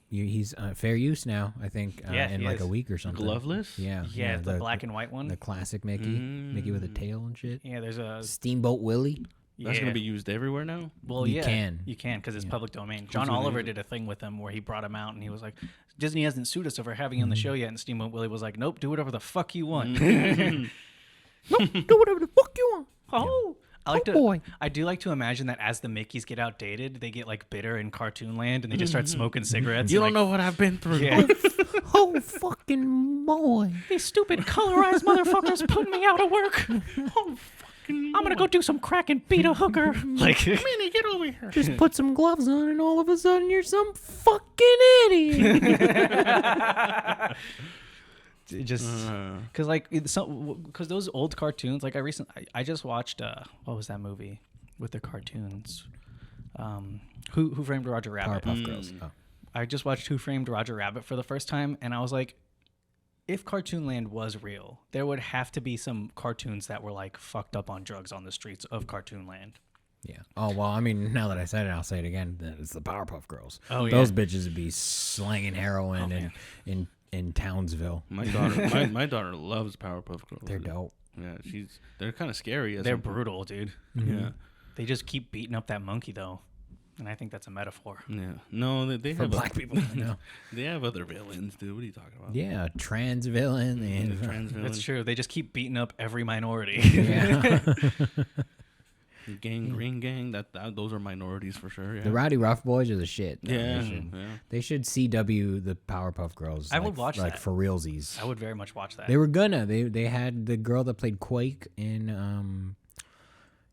He's fair use now. I think Yeah, in he like is. a week or something. Gloveless? Yeah, Yeah, the black and white one. the classic Mickey, Mickey with a tail and shit. Yeah, there's a Steamboat Willie. That's yeah. gonna be used everywhere now. Well, You yeah, can. you can because it's public domain. John gonna Oliver use it? did a thing with him where he brought him out and he was like, Disney hasn't sued us over having you on the show yet. And Steamboat Willie was like, nope, do whatever the fuck you want. Do whatever the fuck you want. Oh, I like Oh, boy. I do like to imagine that as the Mickeys get outdated, they get like bitter in cartoon land and they just start smoking cigarettes. You and, don't like, know what I've been through. Yeah. Oh fucking boy. These stupid colorized motherfuckers put me out of work. Oh, I'm gonna go do some crack and beat a hooker. Like, Minnie, get over here. Just put some gloves on, and all of a sudden you're some fucking idiot. it just because because those old cartoons, like I just watched what was that movie with the cartoons? Who Framed Roger Rabbit? Powerpuff Girls. Oh. I just watched Who Framed Roger Rabbit for the first time, and I was like, if Cartoonland was real, there would have to be some cartoons that were like fucked up on drugs on the streets of Cartoonland. Yeah. Oh well, I mean, now that I said it, I'll say it again. It's the Powerpuff Girls. Oh, yeah. Those bitches would be slanging heroin in Townsville. My daughter, my daughter loves Powerpuff Girls. They're dope. Yeah, they're kind of scary. They're brutal, dude. Yeah, They just keep beating up that monkey though, and I think that's a metaphor. yeah. No, they For have black people. No. They have other villains, dude. What are you talking about? Yeah, trans villain. The And, trans villain. That's true. They just keep beating up every minority. yeah. Gang, Green Gang. That those are minorities for sure. Yeah. The Rowdy Rough Boys are the shit. though. Yeah, They they should CW the Powerpuff Girls. I would watch like that. for realsies. I would very much watch that. They were gonna. They had the girl that played Quake in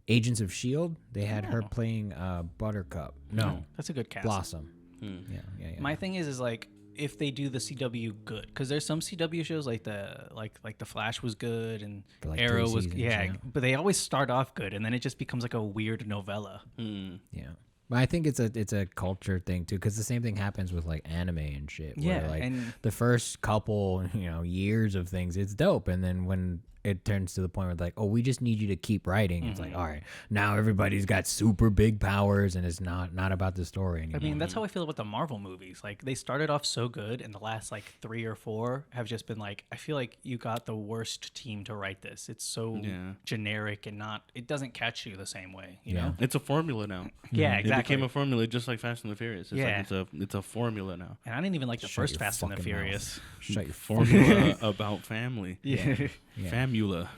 Agents of S.H.I.E.L.D. They had her playing Buttercup. No, That's a good cast. Blossom. Hmm. Yeah. My thing is like if they do the CW good, because there's some CW shows like the Flash was good and For, like, Arrow 3 was seasons, yeah, but they always start off good and then it just becomes like a weird novella. Yeah. But I think it's a culture thing too, because the same thing happens with like anime and shit. Where, Yeah, like and- the first couple years of things, it's dope, and then when it turns to the point where like, oh, we just need you to keep writing. It's like, all right, now everybody's got super big powers, and it's not about the story anymore. I mean, that's how I feel about the Marvel movies. Like they started off so good, and the last like 3 or 4 have just been like, I feel like you got the worst team to write this. It's so generic and it doesn't catch you the same way. You know? It's a formula now. Yeah, It exactly. became a formula just like Fast and the Furious. It's Yeah. like it's a formula now. And I didn't even like the Shut first your Fast and the fucking mouth. Furious. Shut your Formula about family. Yeah. Famula.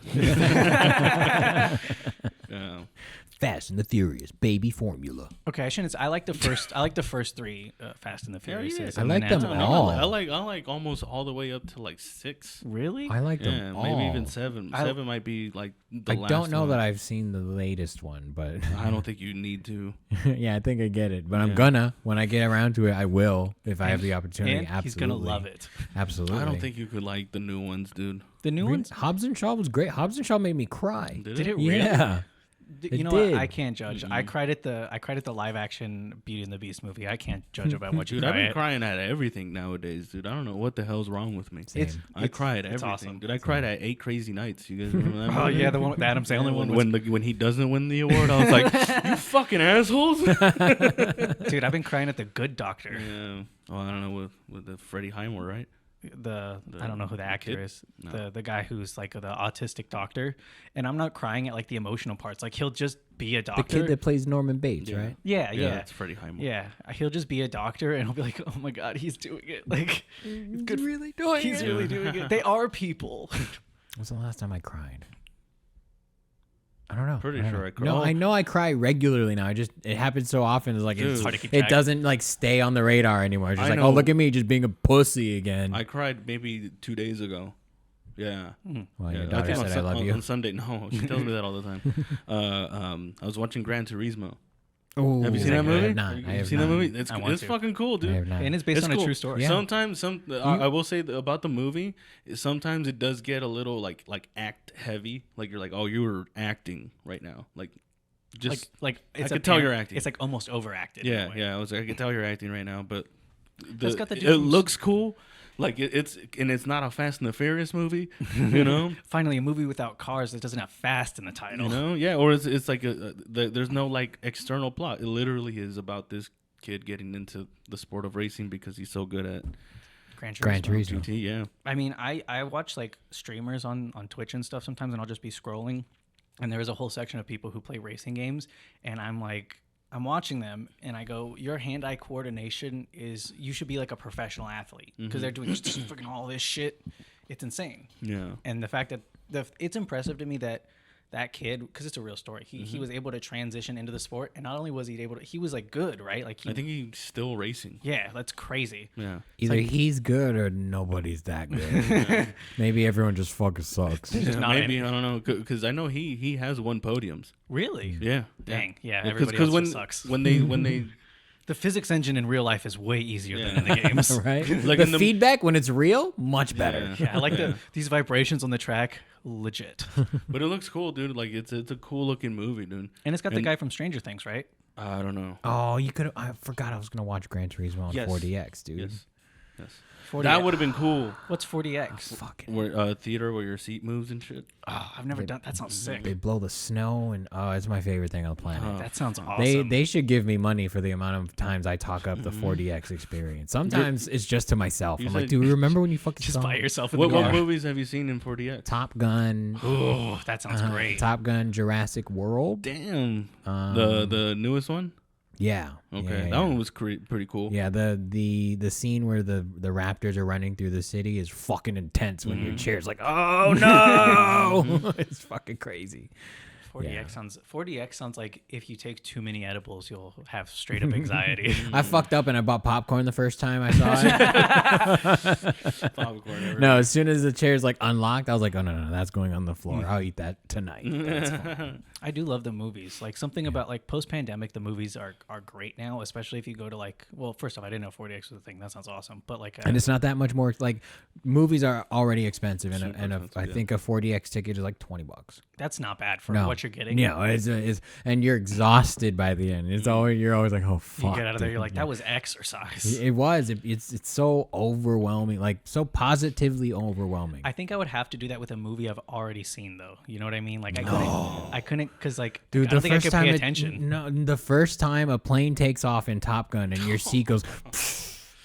Fast and the Furious, baby formula. Okay, I shouldn't. I like the first. I like the first 3 Fast and the Furious. yeah. I like them I all. like almost all the way up to like 6. Really? I like Yeah, them all. maybe even 7. 7 might be like the I last don't know one. that I've seen the latest one, but I don't think you need to. yeah, I think I get it. But I'm gonna when I get around to it, I will if I have the opportunity. And Absolutely, he's gonna love it. Absolutely. I don't think you could like the new ones, dude. The new ones. Hobbs and Shaw was great. Hobbs and Shaw made me cry. Did it really? Yeah. You It know did. what? I can't judge. I cried at the live action Beauty and the Beast movie. I can't judge about what you Dude, I've cry been at. crying at everything nowadays, dude. I don't know what the hell's wrong with me. Same. I cry at it's everything, awesome. dude. I cried at 8 Crazy Nights. You guys remember that? Oh movie? yeah, the one with Adam Sandler one. when he doesn't win the award, I was like, "You fucking assholes!" Dude, I've been crying at the Good Doctor. Yeah. Well, I don't know with the Freddie Highmore, right? I don't know who the actor kid? is. No. The guy who's like the autistic doctor, and I'm not crying at like the emotional parts. Like he'll just be a The doctor. kid that plays Norman Bates, Yeah. right? yeah, yeah. That's Freddie Highmore. Yeah, he'll just be a doctor, and he'll be like, "Oh my god, he's doing it! Like, good, really doing he's really doing it. They are people." When's the last time I cried? I don't know. Pretty I don't sure know. I cried. No, I know I cry regularly now. It happens so often. It's like Dude. Hard to keep it track. doesn't like stay on the radar anymore. It's just I like, know. oh, look at me just being a pussy again. I cried maybe 2 days ago. Yeah. Well, your Yeah, daughter think said I love on, you. on Sunday. No, she tells me that all the time. I was watching Gran Turismo. Ooh, Have you seen that I movie? have not. Have I you have seen not. that movie? It's I want it's to. fucking cool, I dude. have not. And it's based It's on cool. a true story. Yeah. Sometimes I will say about the movie, sometimes it does get a little like act heavy. Like you're like, oh, you were acting right now. Like just Like it's I could tell you're acting. It's like almost overacted. in a yeah, way. yeah. I was like, I can tell you're acting right now, but That's got the dude it from- looks cool. Like it's not a Fast and the Furious movie, you know. Finally, a movie without cars that doesn't have fast in the title. You know, yeah, or it's like there's no like external plot. It literally is about this kid getting into the sport of racing because he's so good at Gran Gran Turismo. Turismo. GT. Yeah, I mean, I watch like streamers on Twitch and stuff sometimes, and I'll just be scrolling, and there is a whole section of people who play racing games, and I'm watching them, and I go, your hand-eye coordination is, you should be like a professional athlete, because they're doing just freaking all this shit. It's insane. yeah. And the fact that it's impressive to me that kid, because it's a real story, he was able to transition into the sport, and not only was he able to, he was like good, right? Like I think he's still racing. yeah, that's crazy. Yeah, Either he's good or nobody's that good. Maybe everyone just fucking sucks. Just not maybe any- I don't know because I know he has won podiums. Really? Yeah, Dang. Yeah. Yeah, Everybody else when just sucks. when they The physics engine in real life is way easier than Yeah. in the games. Right? Like the in the- feedback when it's real, much better. Yeah, I like these vibrations on the track, legit. but it looks cool, dude. Like it's a cool looking movie, dude. And it's got the And- guy from Stranger Things, right? I don't know. Oh, you could. I forgot I was gonna watch Gran Turismo on Yes. 4DX, dude. Yes, yes. 40X. That would have been cool. What's 40X? Fucking. Where theater where your seat moves and shit. Oh, I've never done. That sounds sick. They blow the snow, and oh, it's my favorite thing on the planet. That sounds awesome. They should give me money for the amount of times I talk up the 4DX experience. Sometimes it's just to myself. You I'm like, said- dude, remember when you fucking just saw by yourself in What the car. movies have you seen in 4DX? Top Gun? Oh, that sounds great. Top Gun, Jurassic World. Damn. The newest one. Yeah. Okay, Yeah, that one was pretty cool. Yeah, the scene where the raptors are running through the city is fucking intense when your chair's like, oh no, it's fucking crazy. 40X sounds like if you take too many edibles, you'll have straight up anxiety. I fucked up and I bought popcorn the first time I saw it. Popcorn. No, as soon as the chair's like unlocked, I was like, oh no, that's going on the floor. I'll eat that tonight. That's fine. I do love the movies. Like something about like post pandemic, the movies are great now, especially if you go to like, well, first off, I didn't know 40X was a thing. That sounds awesome. But like, And it's not that much more. Like movies are already expensive, and, Super and expensive, I yeah. think a 40X ticket is like $20. that's not bad for No, what you're getting. No, it's and you're exhausted by the end. It's always you're always like, oh You fuck. get out of there, dude. you're like, that was exercise. It was. It's so overwhelming, like so positively overwhelming. I think I would have to do that with a movie I've already seen, though. You know what I mean? Like I couldn't, because like, Dude, I don't think I could pay it- attention. no, the first time a plane takes off in Top Gun and your seat goes,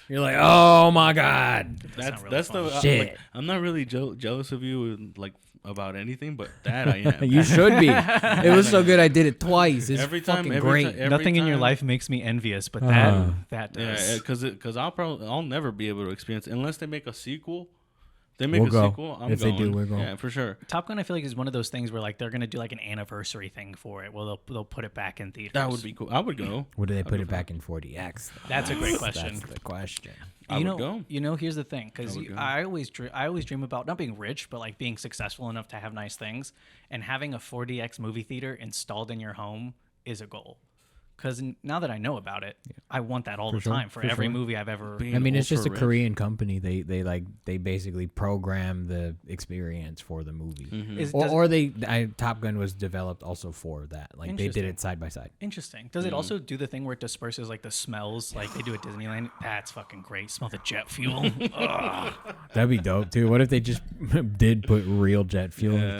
you're like, oh my god. not really That's fun. the Shit. like, I'm not really jealous of you like about anything, but that I am. You should be. It was so good. I did it twice. It's Every time- fucking every great. ti- every Nothing in your time- life makes me envious, but that does. Yeah, because I'll never be able to experience it unless they make a sequel. They make We'll a go. sequel. I'm If they going. do, we're going. Yeah, for sure. Top Gun, I feel like, is one of those things where like they're gonna do like an anniversary thing for it. Well, they'll put it back in theaters. That would be cool. I would go. Would they put it back in 40X? That's a great question. That's the question. I would go. You know, here's the thing, because I would go. I always dream about not being rich, but like being successful enough to have nice things, and having a 4DX movie theater installed in your home is a goal. Because now that I know about it, I want that all the sure, time for for every sure. movie I've ever. Being I mean, it's just a ultra-rich. Korean company. They basically program the experience for the movie. Top Gun was developed also for that. Like they did Interesting. it side by side. Interesting. Does it also do the thing where it disperses like the smells like they do at Disneyland? That's fucking great. Smell the jet fuel. Ugh. That'd be dope too. What if they just did put real jet fuel? in?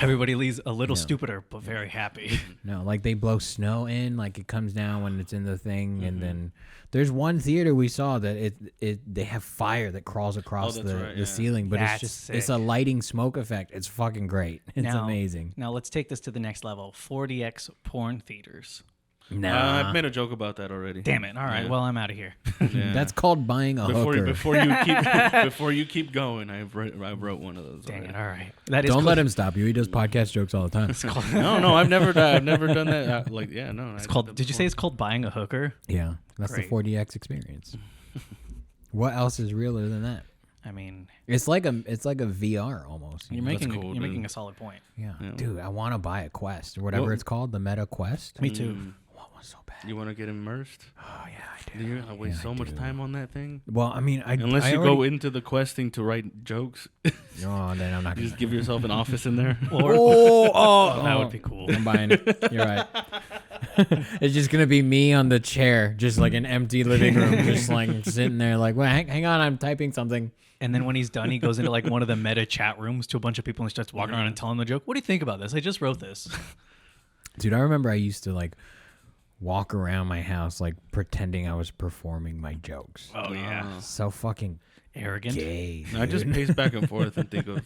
Everybody leaves a little stupider, but very happy. No, like they blow snow in, like it comes down when it's in the thing, and then there's one theater we saw that they have fire that crawls across the ceiling, but That's it's just sick. it's a lighting smoke effect. It's fucking great. It's amazing. Now let's take this to the next level. 4DX porn theaters. Nah, I've made a joke about that already. Damn it! All right, Yeah. well I'm out of here. Yeah. that's called buying a hooker. Before you keep going, I wrote one of those. Dang already. it! All right, that is Don't let him stop you. He does podcast jokes all the time. No, I've never done that. It's called. Did you say it's called buying a hooker? Yeah, that's Great. the 4DX experience. What else is realer than that? I mean, It's like a VR almost. you're That's making cool, you're dude. making a solid point. Yeah. Yeah. Dude, I want to buy a Quest or whatever Well- it's called, the Meta Quest. Me too. I want one so bad. You want to get immersed? Oh yeah, I Do you? I waste so much time on that thing. Well, I mean, Unless you go into the questing to write jokes, Oh, then I'm not you gonna. just give yourself an office in there. That would be cool. I'm buying it. You're right. It's just gonna be me on the chair, just like an empty living room, just like sitting there, like, well, hang on, I'm typing something. And then when he's done, he goes into like one of the meta chat rooms to a bunch of people and starts walking around and telling the joke. What do you think about this? I just wrote this. Dude, I remember I used to like walk around my house like pretending I was performing my jokes. Oh yeah, So fucking arrogant. gay. I just pace back and forth and think of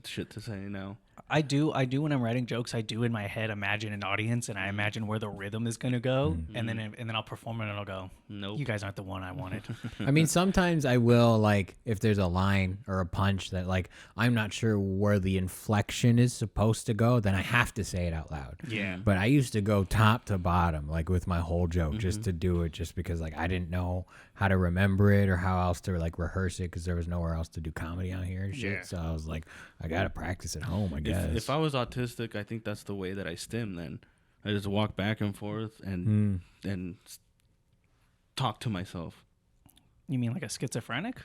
shit to say now. I do when I'm writing jokes. I do in my head imagine an audience and I imagine where the rhythm is gonna go, and then I'll perform it and I'll go, Nope. you guys aren't the one I wanted. I mean, sometimes I will, like, if there's a line or a punch that, like, I'm not sure where the inflection is supposed to go, then I have to say it out loud. Yeah. But I used to go top to bottom, like, with my whole joke just to do it, just because, like, I didn't know how to remember it or how else to, like, rehearse it because there was nowhere else to do comedy out here and shit. Yeah. So I was like, I got to practice at home, I guess. If I was autistic, I think that's the way that I stim. Then I just walk back and forth and talk to myself. You mean like a schizophrenic?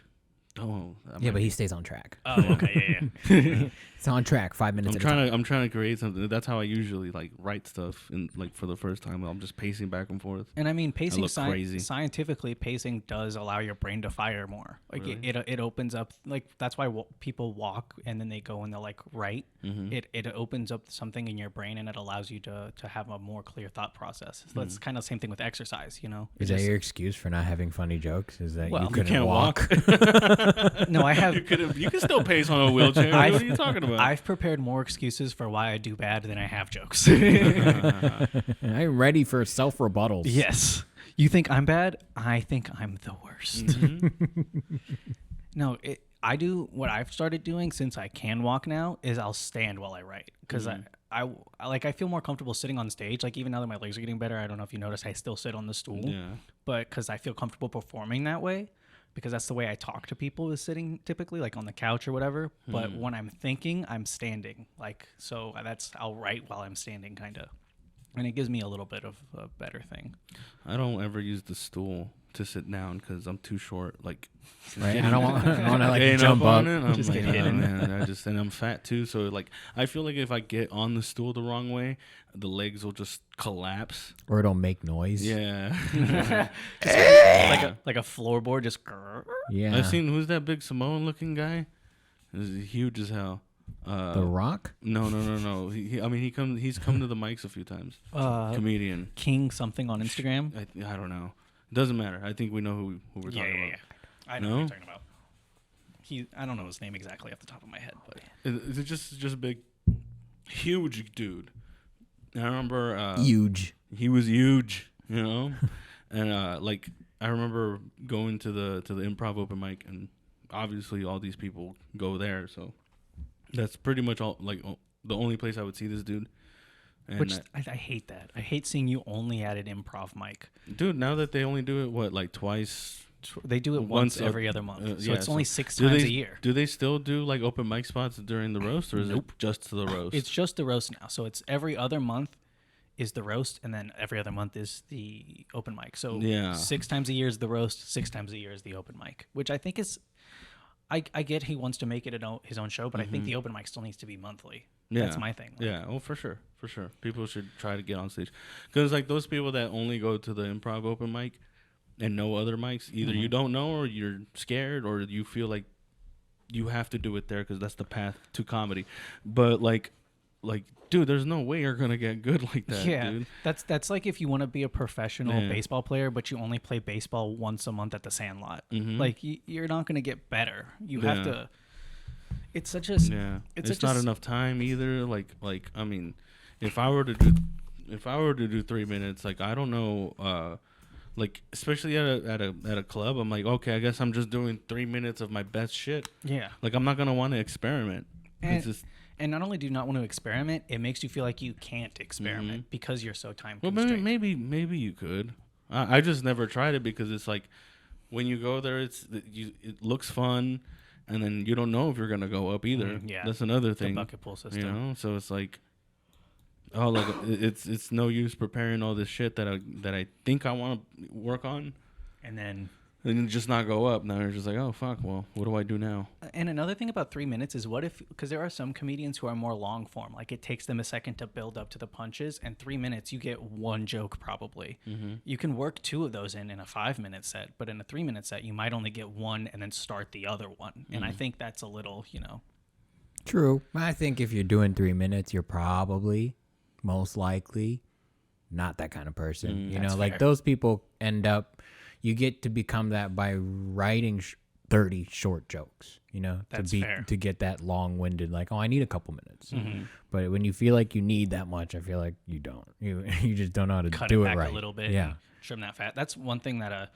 Oh, Yeah, but he stays on track. Oh, okay, yeah. It's on track, 5 minutes at a time. I'm trying to create something. That's how I usually like write stuff. And like for the first time, I'm just pacing back and forth. And I mean, pacing look crazy. scientifically, pacing does allow your brain to fire more. Like Really? it opens up. Like that's why people walk and then they go and they'll like write. It opens up something in your brain and it allows you to have a more clear thought process. So that's kind of the same thing with exercise. You know, Is that your excuse for not having funny jokes? Is that Well, you you couldn't can't walk? no, I have. You can still pace on a wheelchair. Dude. What are you talking about? I've prepared more excuses for why I do bad than I have jokes. I'm ready for self rebuttals. Yes. You think I'm bad? I think I'm the worst. No, I do what I've started doing since I can walk now is I'll stand while I write because I feel more comfortable sitting on stage. Like even now that my legs are getting better, I don't know if you noticed, I still sit on the stool. Yeah. But because I feel comfortable performing that way, because that's the way I talk to people is sitting typically like on the couch or whatever. But when I'm thinking, I'm standing. Like so I'll write while I'm standing kind of. And it gives me a little bit of a better thing. I don't ever use the stool to sit down because I'm too short. Like, Right? I don't want to like getting jump up. on it. I'm Just like, get oh, hidden. man, and I'm fat too. So like, I feel like if I get on the stool the wrong way, the legs will just collapse. Or it'll make noise. Yeah. Like a floorboard just grrr. Yeah. I've seen who's that big Samoan looking guy? He's huge as hell. The Rock? No. He's come to the mics a few times. Comedian. King something on Instagram. I don't know. It doesn't matter. I think we know who we're talking about. I know No? what you're talking about. I don't know his name exactly off the top of my head, but Is it just a big, huge dude? I remember Huge. he was huge, you know, and like I remember going to the improv open mic, and obviously all these people go there, so that's pretty much all the only place I would see this dude. And which I hate that. I hate seeing you only at an improv mic. dude, now that they only do it like twice. They do it once every other month, so it's only 6 times a year. Do they still do like open mic spots during the roast, or is it just the roast? It's just the roast now. So it's every other month is the roast, and then every other month is the open mic. So Yeah. 6 times a year is the roast, 6 times a year is the open mic, which I think is. I get he wants to make it his own show, but I think the open mic still needs to be monthly. Yeah. That's my thing. Yeah, oh, for sure. People should try to get on stage. Because, like, those people that only go to the improv open mic and no other mics, either you don't know or you're scared or you feel like you have to do it there because that's the path to comedy. But, like, like, dude, there's no way you're gonna get good like that, Yeah, dude. that's like if you want to be a professional Yeah. baseball player, but you only play baseball once a month at the Sandlot. Mhm. Like you're not gonna get better. You have Yeah. to. It's such a. Yeah, It's it's such a not s- enough time either. Like I mean, if I were to do 3 minutes, like I don't know, like especially at a club, I'm like, okay, I guess I'm just doing 3 minutes of my best shit. Yeah. Like I'm not gonna want to experiment. It's just And not only do you not want to experiment, it makes you feel like you can't experiment because you're so time well, constrained. maybe you could. I just never tried it because it's like when you go there, it looks fun, and then you don't know if you're gonna go up either. Yeah. That's another The thing. bucket pool system. You know, so it's like, oh, like it's no use preparing all this shit that I think I want to work on, And then. and just not go up. Now you're just like, oh fuck, well, what do I do now? And another thing about 3 minutes is what if, because there are some comedians who are more long form, like it takes them a second to build up to the punches, and 3 minutes you get one joke probably. You can work 2 of those in a 5-minute set, but in a 3-minute set you might only get one and then start the other one. And I think that's a little, True. I think if you're doing 3 minutes, you're probably most likely not that kind of person. You know, That's like fair. those people end up, you get to become that by writing 30 short jokes, you know, That's to fair. to get that long-winded, like, oh, I need a couple minutes. But when you feel like you need that much, I feel like you don't. You just don't know how to cut do it it back right. a little bit, Yeah. and trim that fat. That's one thing that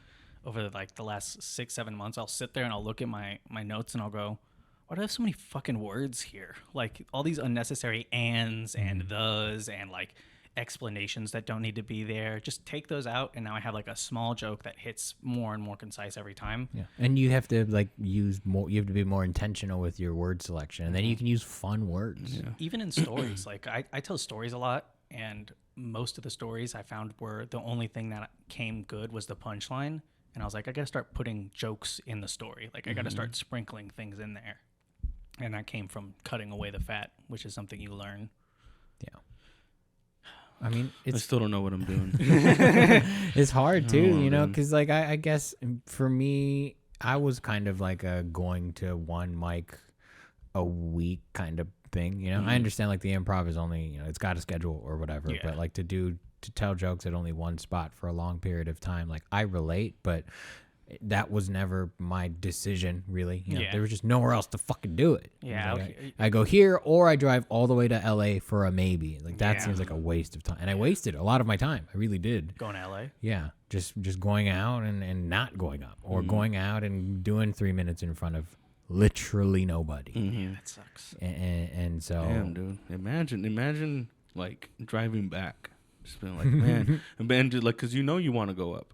over like the last 6-7 months, I'll sit there and I'll look at my notes and I'll go, why do I have so many fucking words here? Like all these unnecessary ands and thes and like explanations that don't need to be there. Just take those out, and now I have like a small joke that hits more and more concise every time. Yeah. And you have to like use more, you have to be more intentional with your word selection, and then you can use fun words. Yeah. Even in stories, like I tell stories a lot, and most of the stories I found were the only thing that came good was the punchline. And I was like, I got to start putting jokes in the story. Like I got to start sprinkling things in there. And that came from cutting away the fat, which is something you learn. Yeah. I mean, I it's still don't know what I'm doing. it's hard too, Oh, you know, man. because like I guess for me, I was kind of like a going to one mic a week kind of thing. You know, I understand like the improv is only, you know, it's got a schedule or whatever, Yeah. but like to tell jokes at only one spot for a long period of time, like I relate, but that was never my decision, really. You know, Yeah. there was just nowhere else to fucking do it. Yeah, Like, okay. I go here or I drive all the way to LA for a maybe. Like that Yeah. seems like a waste of time, and I wasted a lot of my time. I really did. Going to LA. Yeah, just going out and not going up, or going out and doing 3 minutes in front of literally nobody. Yeah, that sucks. And so Damn, dude. Imagine like driving back. Just being like, man, dude, like, cause you know you want to go up,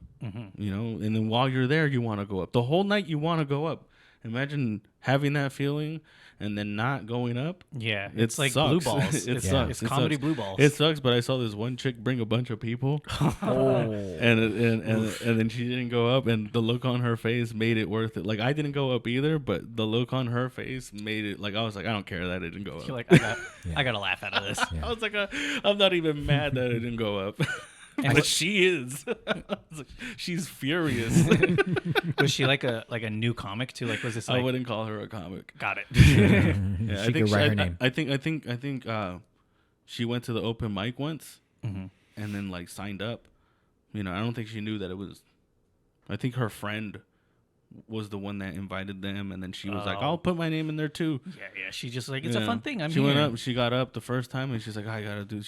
you know, and then while you're there, you want to go up. The whole night you want to go up. Imagine having that feeling and then not going up. Yeah, It it's like sucks. blue balls. It it's, sucks. It's It comedy sucks. blue balls. It sucks, but I saw this one chick bring a bunch of people, and then she didn't go up, and the look on her face made it worth it. Like I didn't go up either, but the look on her face made it like I was like, I don't care that it didn't go up. You're like, I got to laugh out of this. I was like, I'm not even mad that it didn't go up. But she is. I was like, she's furious. Was she like a new comic too? Like was this I like wouldn't call her a comic. got it? Yeah, She could write her name. I think she went to the open mic once and then like signed up. You know, I don't think she knew that it was. I think her friend was the one that invited them, and then she was like, Oh. "I'll put my name in there too." Yeah. She just like it's Yeah. a fun thing. She here. went up. She got up the first time, and she's like, "I gotta do."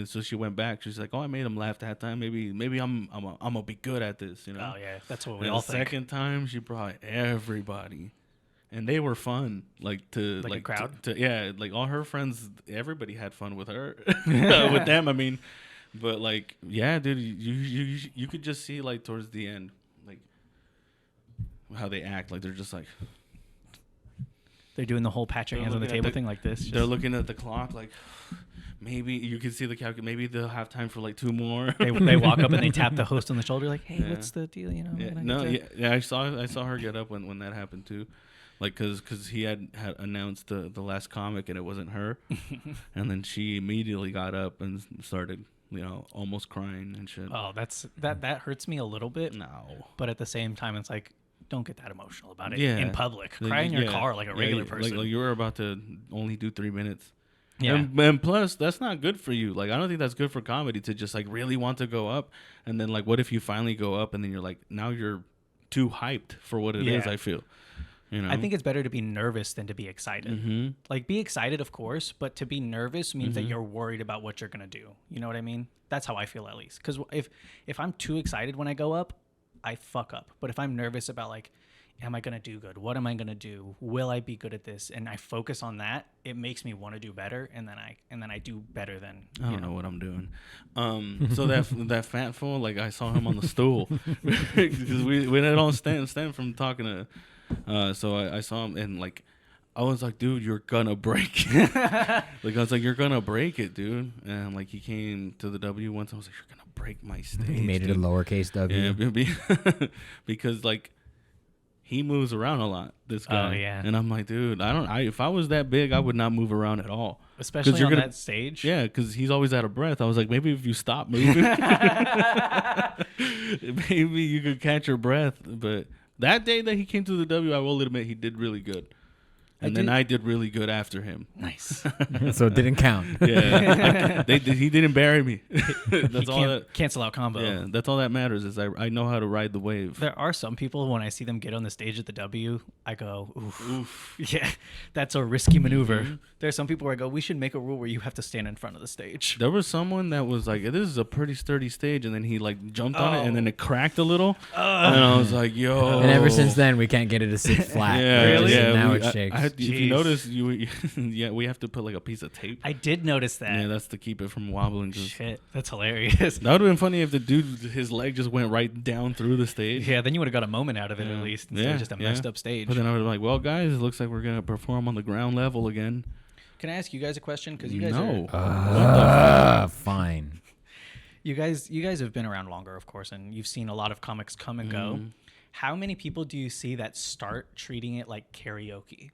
So she went back. She's like, "Oh, I made him laugh that time. Maybe I'm gonna be good at this." You know. Oh yeah, that's what we And all the think. second time, she brought everybody, and they were fun. Like to Like a crowd? yeah, like all her friends. Everybody had fun with her, with them. I mean, but like, yeah, dude, you could just see like towards the end, like how they act. Like they're just like They're doing the whole patch your They're hands on the looking at table the- thing like this. they're looking at the clock. Like maybe you can see the calculation. Maybe they'll have time for like 2 more. They walk up and they tap the host on the shoulder like, "Hey, Yeah. what's the deal?" You know. Yeah, can I no, get yeah, I saw her get up when that happened too, like because he had announced the last comic and it wasn't her, and then she immediately got up and started almost crying and shit. Oh, that hurts me a little bit. No, But at the same time, it's like, don't get that emotional about it Yeah. in public. Like, Cry in your yeah, car like a regular person. Like you were about to only do 3 minutes, Yeah. And plus, that's not good for you. Like, I don't think that's good for comedy to just like really want to go up, and then like, what if you finally go up, and then you're like, now you're too hyped for what it is. I feel. You know? I think it's better to be nervous than to be excited. Mm-hmm. Like, be excited, of course, but to be nervous means that you're worried about what you're gonna do. You know what I mean? That's how I feel, at least. Because if I'm too excited when I go up, I fuck up. But if I'm nervous about like, am I gonna do good? What am I gonna do? Will I be good at this? And I focus on that, it makes me want to do better, and then I do better than. I don't know what I'm doing. So that fat fool, like I saw him on the stool because we had all stand from talking to. So I saw him and like I was like, dude, you're gonna break it. Like I was like, you're gonna break it, dude. And like he came to the W once. I was like, you're gonna break my stage. He made it a lowercase W. Yeah, because like he moves around a lot. This guy. Oh, yeah. And I'm like, dude, if I was that big, I would not move around at all. Especially on that stage. Yeah, because he's always out of breath. I was like, maybe if you stop moving, maybe you could catch your breath. But that day that he came to the W, I will admit he did really good. And then I did really good after him. Nice. So it didn't count. Yeah, he didn't bury me. That's all. That Cancel out combo. Yeah, that's all that matters. Is I know how to ride the wave. There are some people when I see them get on the stage at the W, I go, oof. Yeah, that's a risky maneuver. Mm-hmm. There are some people where I go, we should make a rule where you have to stand in front of the stage. There was someone that was like, this is a pretty sturdy stage, and then he like jumped on it, and then it cracked a little, and I was like, yo. And ever since then, we can't get it to sit flat. Yeah, Really? yeah. Now it shakes. If you notice, we have to put like a piece of tape. I did notice that. Yeah, that's to keep it from wobbling. Shit, that's hilarious. That would have been funny if the dude, his leg just went right down through the stage. Yeah, then you would have got a moment out of it at least instead of just a messed up stage. But then I was like, well, guys, it looks like we're going to perform on the ground level again. Can I ask you guys a question? Because you guys Fine. You guys have been around longer, of course, and you've seen a lot of comics come and go. How many people do you see that start treating it like karaoke?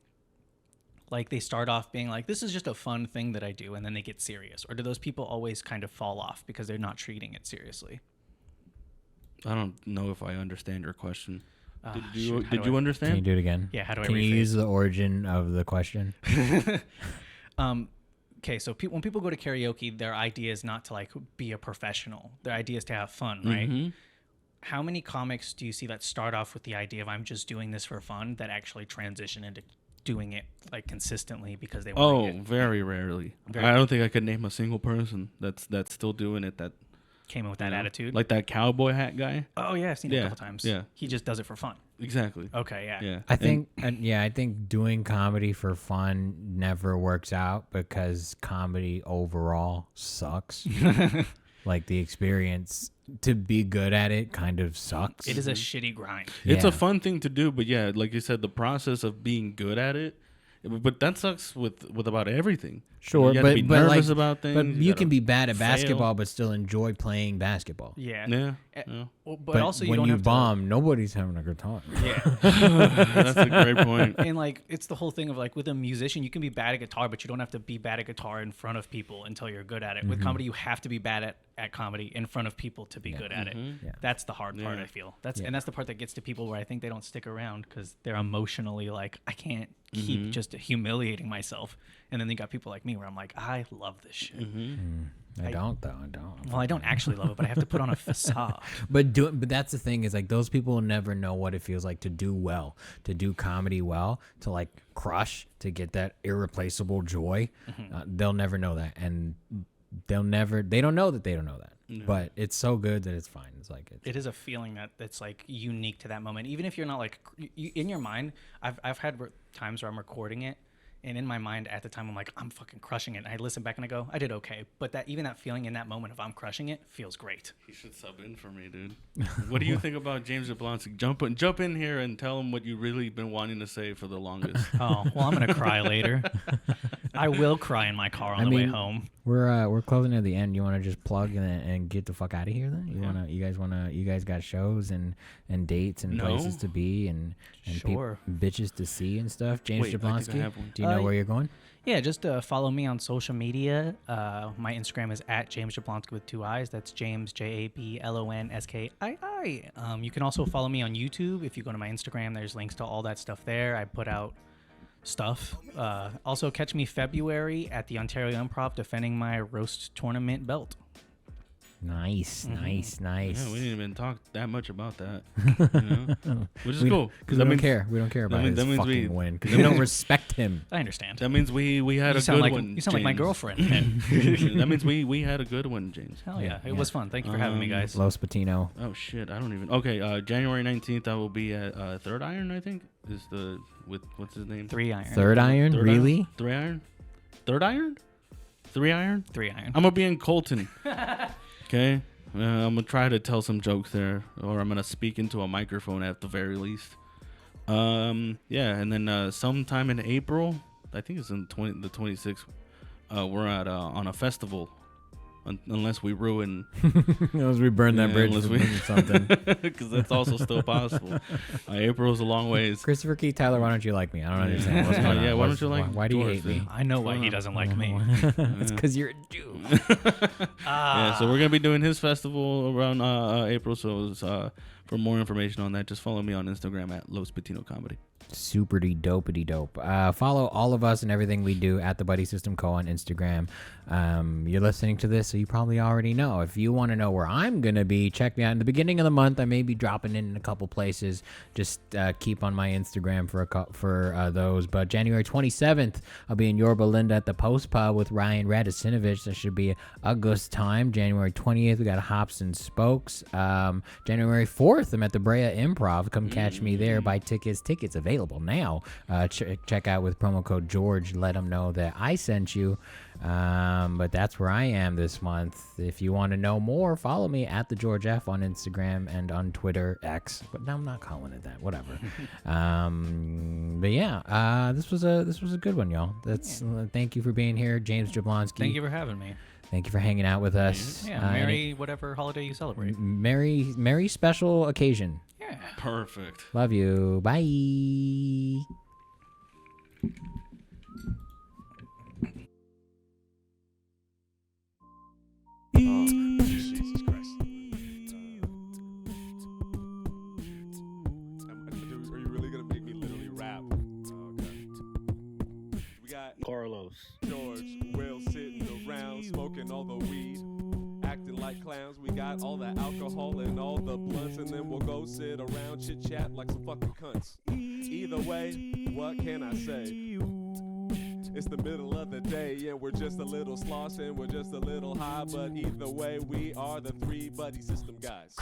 Like they start off being like, this is just a fun thing that I do, and then they get serious? Or do those people always kind of fall off because they're not treating it seriously? I don't know if I understand your question. Did Shoot, you understand? Can you do it again? Yeah, how do I Can you use the origin of the question? Okay, so when people go to karaoke, their idea is not to like be a professional. Their idea is to have fun, right? How many comics do you see that start off with the idea of I'm just doing this for fun that actually transition into doing it like consistently because they want to get very rarely. I don't think I could name a single person that's still doing it that came in with that attitude. Like that cowboy hat guy. Oh yeah, I've seen it a couple times. Yeah. He just does it for fun. Exactly. Okay, yeah. Yeah. I think doing comedy for fun never works out because comedy overall sucks. Like the experience to be good at it kind of sucks. It is a shitty grind. It's Yeah. a fun thing to do, but yeah, like you said, the process of being good at it. But that sucks with about everything. Sure, you gotta but be nervous like, about things. but you gotta can be bad at fail. basketball, but still enjoy playing basketball. Yeah. Yeah. Well, but But also you when don't you have bomb, nobody's having a good time. to. Yeah. That's a great point. And like it's the whole thing of like with a musician, you can be bad at guitar, but you don't have to be bad at guitar in front of people until you're good at it. With comedy, you have to be bad at comedy in front of people to be good at it. Yeah. That's the hard part, I feel. And that's the part that gets to people where I think they don't stick around because they're emotionally like, I can't keep just humiliating myself. And then they got people like me where I'm like, I love this shit. I don't though. I don't. Well, I don't actually love it, but I have to put on a facade. But that's the thing is like those people will never know what it feels like to do well, to do comedy well, to like crush, to get that irreplaceable joy. They'll never know that, and they don't know that they don't know that. No. But it's so good that it's fine. It's like it is a feeling that's like unique to that moment. Even if you're not like in your mind, I've had times where I'm recording it. And in my mind at the time, I'm like, I'm fucking crushing it. And I listen back and I go, I did okay. But even that feeling in that moment of I'm crushing it feels great. He should sub in for me, dude. What do you think about James Jablonski? Jump in here and tell him what you really been wanting to say for the longest. Oh, well, I'm going to cry later. I will cry in my car on the way home. We're closing at the end. You want to just plug and get the fuck out of here then? You guys got shows and dates and places to be and Sure. bitches to see and stuff. James Wait, I Jablonski. think I have one. Do you know where you're going? Yeah, just follow me on social media. My Instagram is at James Jablonski with 2 I's. That's James, Jablonskii. You can also follow me on YouTube. If you go to my Instagram, there's links to all that stuff there. I put out stuff. Also, catch me February at the Ontario Improv defending my roast tournament belt. Nice. Yeah, we didn't even talk that much about that, which is cool. Because we don't care. We don't care about his fucking win. Because we don't respect him. I understand. That means we had a good one. You sound like my girlfriend. That means we had a good one, James. Hell yeah. It was fun. Thank you for having me, guys. Los Patino. Oh shit, I don't even. Okay, January 19th, I will be at Third Iron. I think is what's his name? 3 Iron. Third Iron? Really? 3 Iron? Third Iron? 3 Iron? 3 Iron. I'm gonna be in Colton. Okay, I'm gonna try to tell some jokes there, or I'm gonna speak into a microphone at the very least. Yeah, and then sometime in April, I think it's in the 26th. We're at on a festival, unless we ruin, unless we burn that bridge or something, because that's also still possible. April's a long ways. Christopher Keith Tyler, why don't you like me? I don't understand. What's going on? Yeah, why don't you like? Why do you hate me? I know why he doesn't like me. It's because you're a Jew. Yeah, so we're gonna be doing his festival around April. So for more information on that, just follow me on Instagram at Los Patino Comedy. Super dopey dope. Follow all of us and everything we do at the Buddy System Co. on Instagram. You're listening to this, so you probably already know. If you want to know where I'm going to be, check me out. In the beginning of the month, I may be dropping in a couple places. Just keep on my Instagram for those. But January 27th, I'll be in Yorba Linda at the Post Pub with Ryan Radicinovich. That should be a good time. January 20th, we got Hops and Spokes. January 4th, I'm at the Brea Improv. Come catch me there. Buy tickets. Tickets available now. Check out with promo code George. Let them know that I sent you. But that's where I am this month. If you want to know more, follow me at the George F on Instagram and on Twitter X. But I'm not calling it that. Whatever. But yeah, this was a good one, y'all. Thank you for being here, James Jablonski. Thank you for having me. Thank you for hanging out with us. Yeah, merry whatever holiday you celebrate. Merry special occasion. Yeah. Perfect. Love you. Bye. Jesus Christ. Are you really gonna make me literally rap? Okay. We got Carlos. George, Will sitting around smoking all the weed, acting like clowns. We got all the alcohol and all the blunts, and then we'll go sit around chit chat like some fucking cunts. Either way, what can I say? It's the middle of the day and we're just a little slosh and we're just a little high, but either way we are the 3 Buddy System guys.